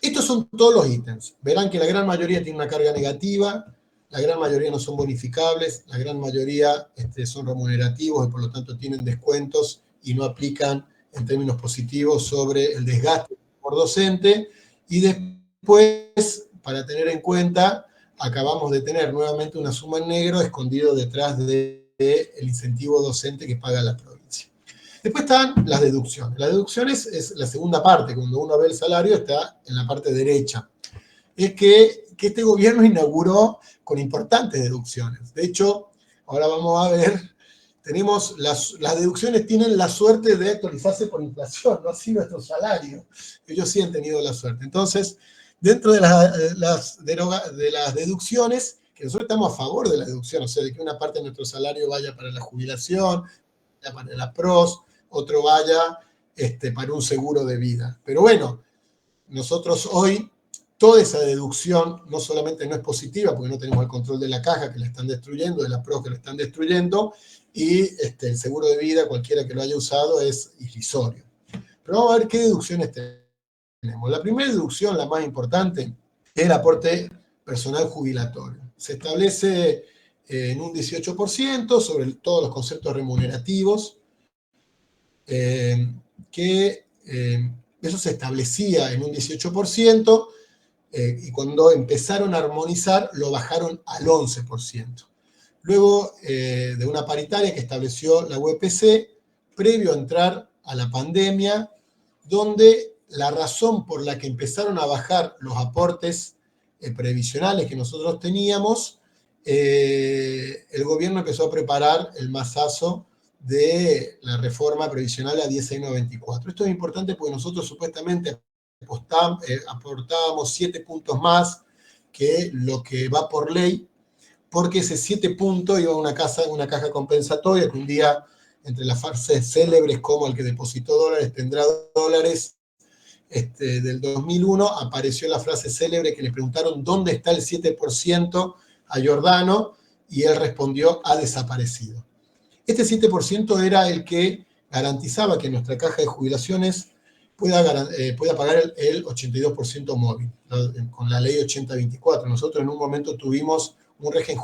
Estos son todos los ítems. Verán que la gran mayoría tiene una carga negativa, la gran mayoría no son bonificables, la gran mayoría son remunerativos y por lo tanto tienen descuentos y no aplican en términos positivos sobre el desgaste por docente. Y después, para tener en cuenta, acabamos de tener nuevamente una suma en negro escondido detrás del incentivo docente que paga la provincia. Después están las deducciones. Las deducciones es la segunda parte. Cuando uno ve el salario, está en la parte derecha. Es que este gobierno inauguró con importantes deducciones. De hecho, ahora vamos a ver, tenemos las deducciones tienen la suerte de actualizarse por inflación, no así nuestro salario. Ellos sí han tenido la suerte. Entonces, dentro de las deducciones, que nosotros estamos a favor de la deducción, o sea, de que una parte de nuestro salario vaya para la jubilación, para la PROS, otro vaya para un seguro de vida. Pero bueno, nosotros hoy, toda esa deducción no solamente no es positiva, porque no tenemos el control de la caja que la están destruyendo, de la PROS que lo están destruyendo, y el seguro de vida, cualquiera que lo haya usado, es irrisorio. Pero vamos a ver qué deducciones tenemos. La primera deducción, la más importante, es el aporte personal jubilatorio. Se establece en un 18% sobre todos los conceptos remunerativos, que eso se establecía en un 18%, y cuando empezaron a armonizar lo bajaron al 11%. Luego de una paritaria que estableció la UPC, previo a entrar a la pandemia, donde la razón por la que empezaron a bajar los aportes previsionales que nosotros teníamos, el gobierno empezó a preparar el masazo de la reforma previsional a 10694. Esto es importante porque nosotros supuestamente aportábamos 7 puntos más que lo que va por ley, porque ese 7 puntos iba a una caja compensatoria que un día, entre las frases célebres como el que depositó dólares tendrá dólares, del 2001, apareció la frase célebre que le preguntaron ¿dónde está el 7% a Giordano? Y él respondió, ha desaparecido. Este 7% era el que garantizaba que nuestra caja de jubilaciones pueda pagar el 82% móvil, con la ley 8024. Nosotros en un momento tuvimos un régimen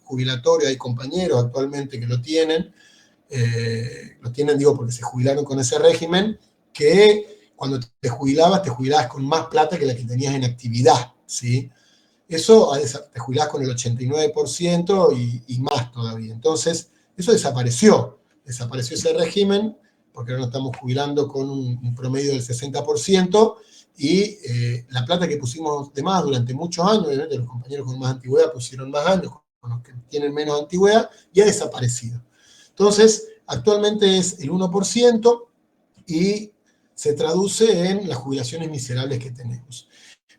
jubilatorio, hay compañeros actualmente que lo tienen digo porque se jubilaron con ese régimen, que cuando te jubilabas con más plata que la que tenías en actividad, ¿sí? Eso te jubilabas con el 89% y más todavía. Entonces, eso desapareció ese régimen, porque ahora nos estamos jubilando con un promedio del 60%, y la plata que pusimos de más durante muchos años, obviamente los compañeros con más antigüedad pusieron más años, con los que tienen menos antigüedad, y ha desaparecido. Entonces, actualmente es el 1% y se traduce en las jubilaciones miserables que tenemos.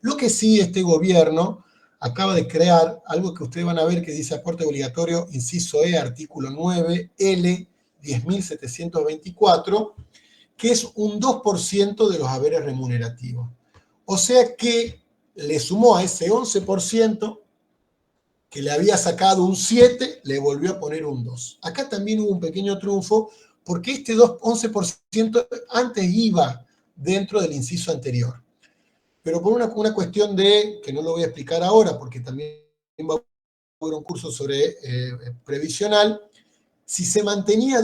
Lo que sí, este gobierno acaba de crear algo que ustedes van a ver que dice aporte obligatorio, inciso E, artículo 9, L, 10.724, que es un 2% de los haberes remunerativos. O sea que le sumó a ese 11% que le había sacado un 7, le volvió a poner un 2. Acá también hubo un pequeño triunfo, porque este 11% antes iba dentro del inciso anterior. Pero por una cuestión de, que no lo voy a explicar ahora, porque también va a haber un curso sobre previsional, si se mantenía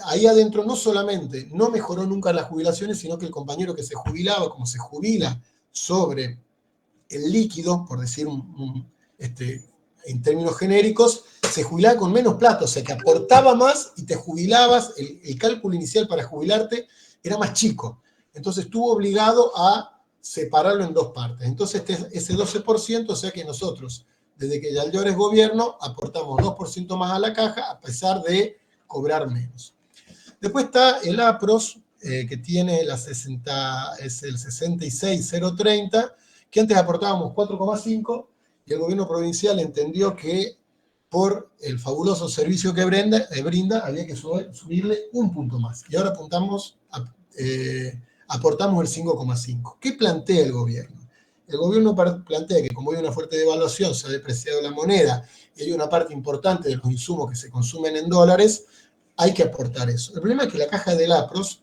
ahí adentro, no solamente no mejoró nunca las jubilaciones, sino que el compañero que se jubilaba, como se jubila sobre el líquido, por decir en términos genéricos, se jubilaba con menos plata, o sea que aportaba más y te jubilabas, el cálculo inicial para jubilarte era más chico. Entonces estuvo obligado a separarlo en dos partes. Entonces ese 12%, o sea que nosotros, desde que Yallora es gobierno, aportamos 2% más a la caja, a pesar de cobrar menos. Después está el APROS, que tiene es el 66030, que antes aportábamos 4,5, y el gobierno provincial entendió que por el fabuloso servicio que brinda había que subirle un punto más. Y ahora aportamos el 5,5. ¿Qué plantea el gobierno? El gobierno plantea que como hay una fuerte devaluación, se ha depreciado la moneda, y hay una parte importante de los insumos que se consumen en dólares, hay que aportar eso. El problema es que la caja del APROS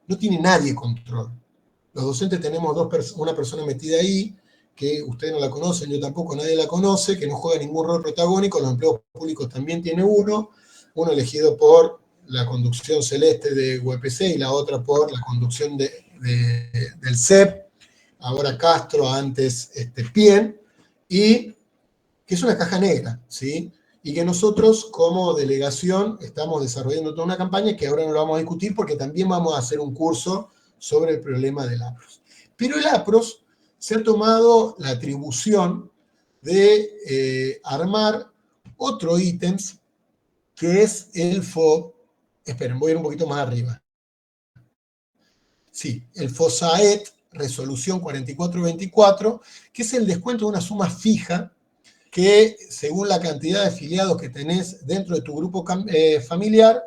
no tiene nadie control. Los docentes tenemos una persona metida ahí, que ustedes no la conocen, yo tampoco, nadie la conoce, que no juega ningún rol protagónico, los empleados públicos también tiene uno elegido por la conducción celeste de UPC y la otra por la conducción del CEP, ahora Castro, antes Pien, y que es una caja negra, ¿sí? Y que nosotros como delegación estamos desarrollando toda una campaña que ahora no lo vamos a discutir porque también vamos a hacer un curso sobre el problema del APROS. Pero el APROS se ha tomado la atribución de armar otro ítem que es el esperen, voy a ir un poquito más arriba. Sí, el FOSAET, resolución 4424, que es el descuento de una suma fija que según la cantidad de afiliados que tenés dentro de tu grupo familiar,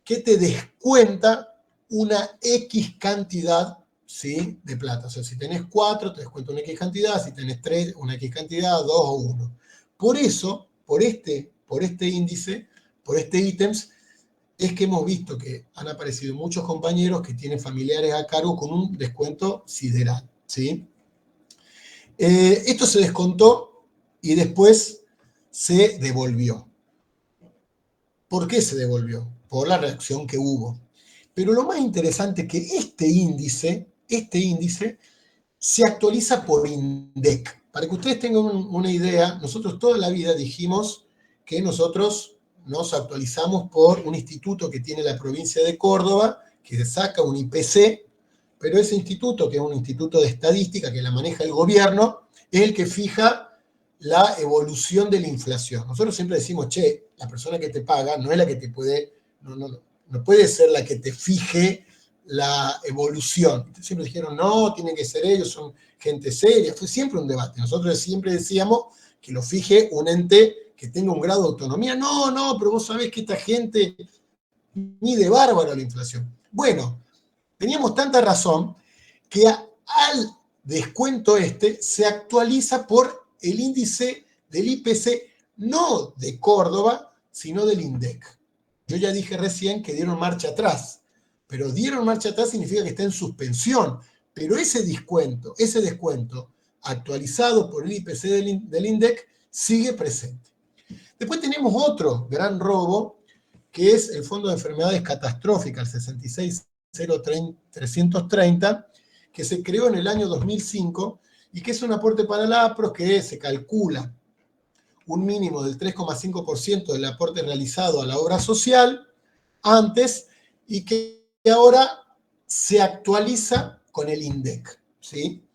que te descuenta una X cantidad, ¿sí?, de plata. O sea, si tenés 4, te descuenta una X cantidad, si tenés 3, una X cantidad, 2 o 1. Por eso, por este índice, por este ítems, es que hemos visto que han aparecido muchos compañeros que tienen familiares a cargo con un descuento sideral, ¿sí? Esto se descontó y después se devolvió. ¿Por qué se devolvió? Por la reacción que hubo. Pero lo más interesante es que este índice se actualiza por INDEC. Para que ustedes tengan una idea, nosotros toda la vida dijimos que nosotros nos actualizamos por un instituto que tiene la provincia de Córdoba, que saca un IPC, pero ese instituto, que es un instituto de estadística que la maneja el gobierno, es el que fija la evolución de la inflación. Nosotros siempre decimos, che, la persona que te paga no es la que te puede, no puede ser la que te fije la evolución. Siempre dijeron, no, tienen que ser ellos, son gente seria. Fue siempre un debate. Nosotros siempre decíamos que lo fije un ente que tenga un grado de autonomía. No, pero vos sabés que esta gente mide bárbaro la inflación. Bueno, teníamos tanta razón que al descuento se actualiza por el índice del IPC, no de Córdoba, sino del INDEC. Yo ya dije recién que dieron marcha atrás, pero dieron marcha atrás significa que está en suspensión, pero ese descuento actualizado por el IPC del INDEC sigue presente. Después tenemos otro gran robo, que es el Fondo de Enfermedades Catastróficas, el 660330, que se creó en el año 2005 y que es un aporte para la APROS que se calcula un mínimo del 3,5% del aporte realizado a la obra social antes y que ahora se actualiza con el INDEC, ¿sí?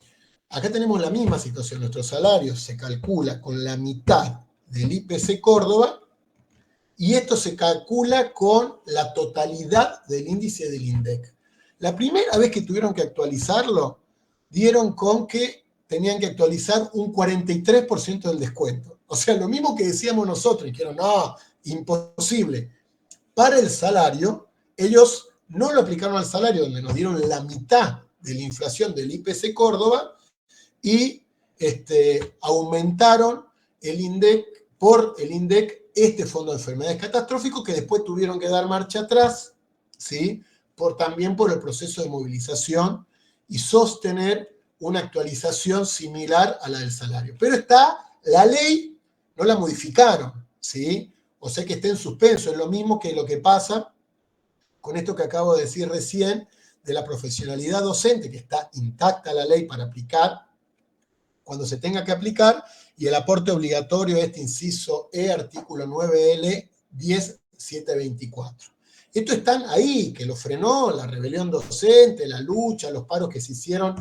Acá tenemos la misma situación, nuestro salario se calcula con la mitad del IPC Córdoba y esto se calcula con la totalidad del índice del INDEC. La primera vez que tuvieron que actualizarlo, dieron con que tenían que actualizar un 43% del descuento. O sea, lo mismo que decíamos nosotros, y dijeron, no, imposible. Para el salario, ellos no lo aplicaron al salario, donde nos dieron la mitad de la inflación del IPC Córdoba, y aumentaron el INDEC, por el INDEC, este fondo de enfermedades catastróficos, que después tuvieron que dar marcha atrás, ¿sí? También por el proceso de movilización y sostener una actualización similar a la del salario. Pero la ley no la modificaron, ¿sí? O sea que está en suspenso. Es lo mismo que lo que pasa con esto que acabo de decir recién, de la profesionalidad docente, que está intacta la ley para aplicar cuando se tenga que aplicar, y el aporte obligatorio, este inciso E, artículo 9L 10724. Estos están ahí, que lo frenó la rebelión docente, la lucha, los paros que se hicieron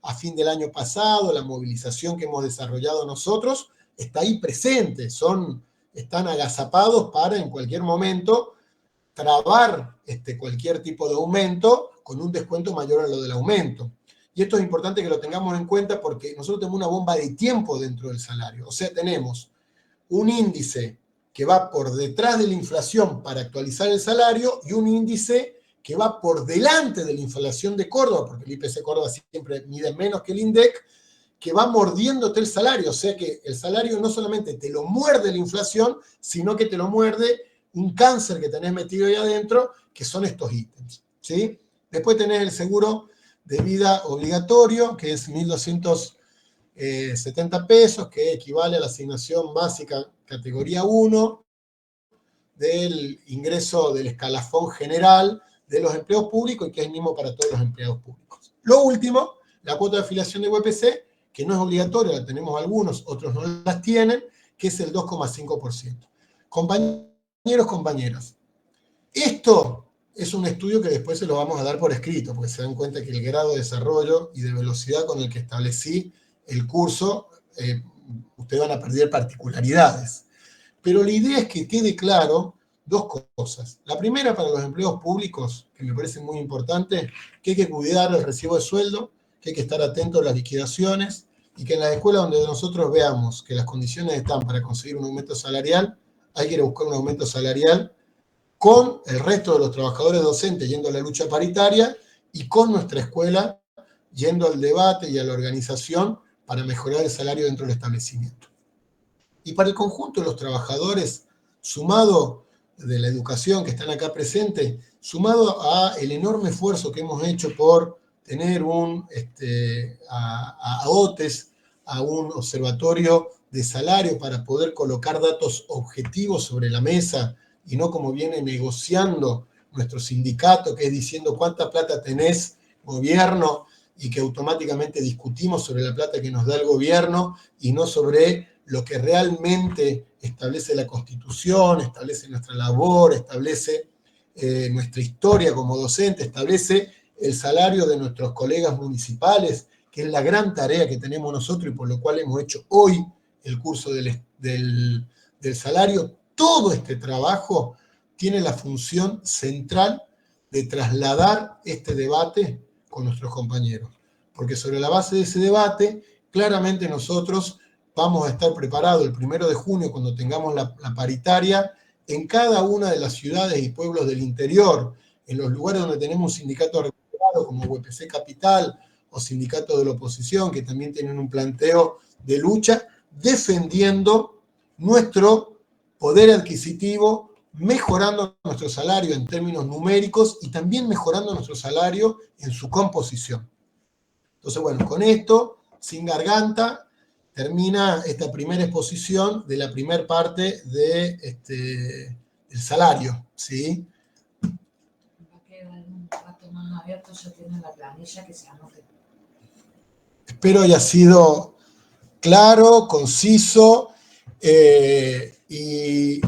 a fin del año pasado, la movilización que hemos desarrollado nosotros, está ahí presente, están agazapados para en cualquier momento trabar cualquier tipo de aumento con un descuento mayor a lo del aumento. Y esto es importante que lo tengamos en cuenta porque nosotros tenemos una bomba de tiempo dentro del salario. O sea, tenemos un índice que va por detrás de la inflación para actualizar el salario y un índice que va por delante de la inflación de Córdoba, porque el IPC Córdoba siempre mide menos que el INDEC, que va mordiéndote el salario. O sea que el salario no solamente te lo muerde la inflación, sino que te lo muerde un cáncer que tenés metido ahí adentro, que son estos ítems, ¿sí? Después tenés el seguro de vida obligatorio, que es 1.270 pesos, que equivale a la asignación básica categoría 1 del ingreso del escalafón general de los empleados públicos y que es el mismo para todos los empleados públicos. Lo último, la cuota de afiliación de UPC, que no es obligatoria, la tenemos algunos, otros no las tienen, que es el 2,5%. Compañeros, compañeras, esto es un estudio que después se lo vamos a dar por escrito, porque se dan cuenta que el grado de desarrollo y de velocidad con el que establecí el curso, ustedes van a perder particularidades. Pero la idea es que quede claro dos cosas. La primera, para los empleados públicos, que me parece muy importante, que hay que cuidar el recibo de sueldo, que hay que estar atentos a las liquidaciones, y que en las escuelas donde nosotros veamos que las condiciones están para conseguir un aumento salarial, hay que ir a buscar un aumento salarial con el resto de los trabajadores docentes yendo a la lucha paritaria y con nuestra escuela yendo al debate y a la organización para mejorar el salario dentro del establecimiento. Y para el conjunto de los trabajadores, sumado de la educación que están acá presentes, sumado a el enorme esfuerzo que hemos hecho por tener a OTES, a un observatorio de salario para poder colocar datos objetivos sobre la mesa y no como viene negociando nuestro sindicato, que es diciendo cuánta plata tenés, gobierno, y que automáticamente discutimos sobre la plata que nos da el gobierno y no sobre lo que realmente establece la Constitución, establece nuestra labor, establece nuestra historia como docente, establece el salario de nuestros colegas municipales, que es la gran tarea que tenemos nosotros y por lo cual hemos hecho hoy el curso del salario. Todo este trabajo tiene la función central de trasladar este debate con nuestros compañeros, porque sobre la base de ese debate, claramente nosotros vamos a estar preparados el 1 de junio, cuando tengamos la paritaria, en cada una de las ciudades y pueblos del interior, en los lugares donde tenemos un sindicato regulado, como UPC Capital, o sindicatos de la oposición, que también tienen un planteo de lucha, defendiendo nuestro poder adquisitivo, mejorando nuestro salario en términos numéricos y también mejorando nuestro salario en su composición. Entonces, bueno, con esto, sin garganta, termina esta primera exposición de la primera parte del salario, ¿sí? Va a quedar un rato más abierto, ya tiene la planilla que se anote. Espero haya sido claro, conciso, y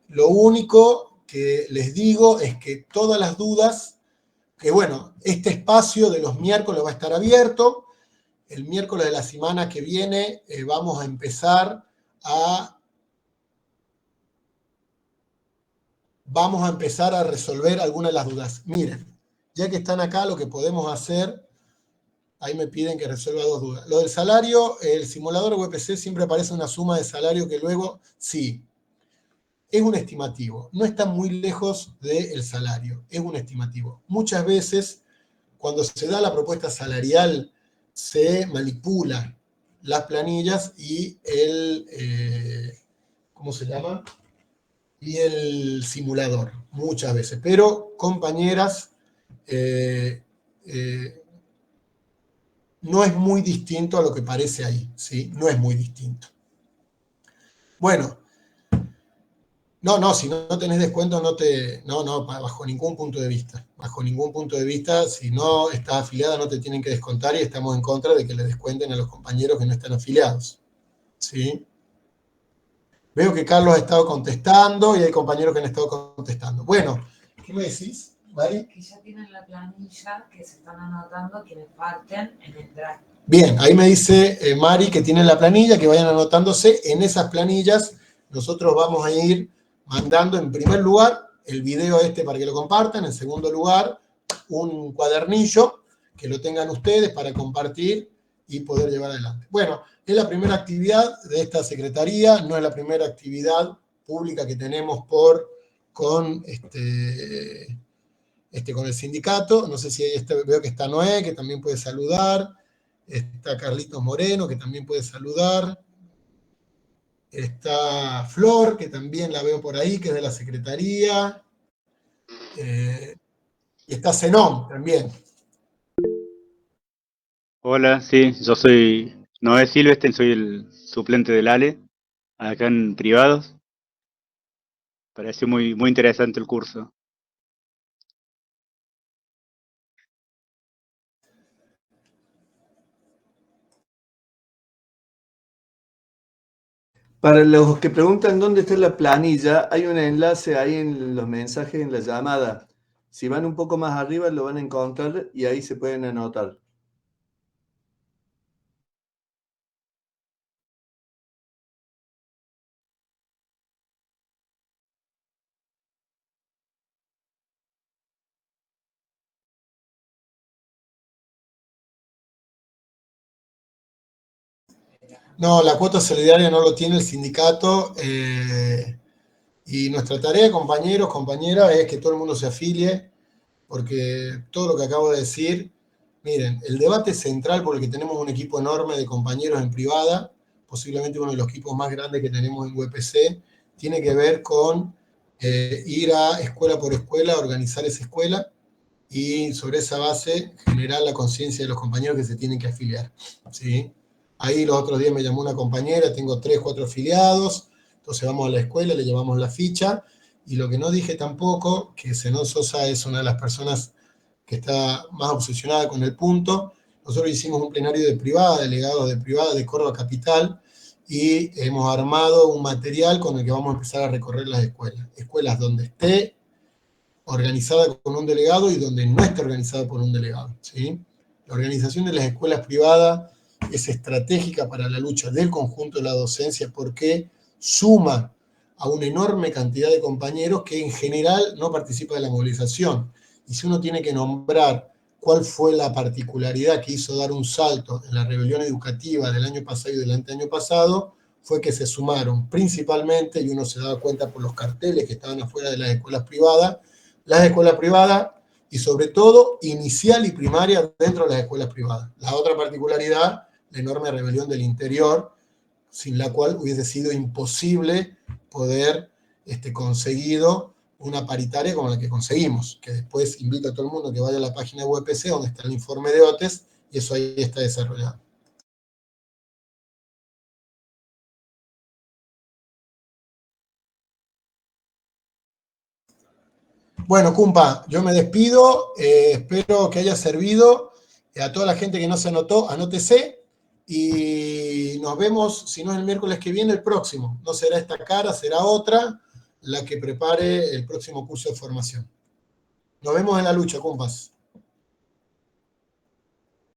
lo único que les digo es que todas las dudas, que bueno, este espacio de los miércoles va a estar abierto. El miércoles de la semana que viene vamos a empezar a resolver algunas de las dudas. Miren, ya que están acá, lo que podemos hacer, ahí me piden que resuelva dos dudas. Lo del salario, el simulador UPC siempre aparece una suma de salario que luego, sí, es un estimativo. No está muy lejos del salario, es un estimativo. Muchas veces, cuando se da la propuesta salarial, se manipula las planillas y ¿cómo se llama? Y el simulador, muchas veces. Pero, compañeras, no es muy distinto a lo que parece ahí, ¿sí? No es muy distinto. Bueno, no, si no tenés descuento, no, bajo ningún punto de vista. Bajo ningún punto de vista, si no estás afiliada, no te tienen que descontar y estamos en contra de que le descuenten a los compañeros que no están afiliados, ¿sí? Veo que Carlos ha estado contestando y hay compañeros que han estado contestando. Bueno, ¿qué me decís, Mari? Que ya tienen la planilla, que se están anotando quienes parten en el Drive. Bien, ahí me dice Mari que tienen la planilla, que vayan anotándose. En esas planillas nosotros vamos a ir mandando en primer lugar el video para que lo compartan, en segundo lugar un cuadernillo que lo tengan ustedes para compartir y poder llevar adelante. Bueno, es la primera actividad de esta secretaría, no es la primera actividad pública que tenemos con el sindicato. No sé si ahí veo que está Noé, que también puede saludar. Está Carlitos Moreno, que también puede saludar. Está Flor, que también la veo por ahí, que es de la secretaría. Y está Zenón también. Hola, sí, yo soy Noé Silvestre, soy el suplente del Ale, acá en privados. Pareció muy, muy interesante el curso. Para los que preguntan dónde está la planilla, hay un enlace ahí en los mensajes en la llamada. Si van un poco más arriba lo van a encontrar y ahí se pueden anotar. No, la cuota solidaria no lo tiene el sindicato. Y nuestra tarea, compañeros, compañeras, es que todo el mundo se afilie, porque todo lo que acabo de decir, miren, el debate central por el que tenemos un equipo enorme de compañeros en privada, posiblemente uno de los equipos más grandes que tenemos en UPC, tiene que ver con ir a escuela por escuela, organizar esa escuela y sobre esa base generar la conciencia de los compañeros que se tienen que afiliar, ¿sí? Ahí los otros días me llamó una compañera, tengo 3, 4 afiliados, entonces vamos a la escuela, le llevamos la ficha, y lo que no dije tampoco, que Zenón Sosa es una de las personas que está más obsesionada con el punto. Nosotros hicimos un plenario de privada, delegados de privada de Córdoba Capital, y hemos armado un material con el que vamos a empezar a recorrer las escuelas. Escuelas donde esté organizada con un delegado y donde no esté organizada por un delegado, ¿sí? La organización de las escuelas privadas es estratégica para la lucha del conjunto de la docencia porque suma a una enorme cantidad de compañeros que en general no participan de la movilización. Y si uno tiene que nombrar cuál fue la particularidad que hizo dar un salto en la rebelión educativa del año pasado y del anteaño pasado, fue que se sumaron principalmente, y uno se daba cuenta por los carteles que estaban afuera de las escuelas privadas y sobre todo inicial y primaria dentro de las escuelas privadas. La otra particularidad, la enorme rebelión del interior, sin la cual hubiese sido imposible poder conseguido una paritaria como la que conseguimos, que después invito a todo el mundo que vaya a la página de UPC donde está el informe de OTES y eso ahí está desarrollado. Bueno, Cumpa, yo me despido, espero que haya servido. A toda la gente que no se anotó, anótese y nos vemos, si no es el miércoles que viene, el próximo. No será esta cara, será otra la que prepare el próximo curso de formación. Nos vemos en la lucha, Cumpas.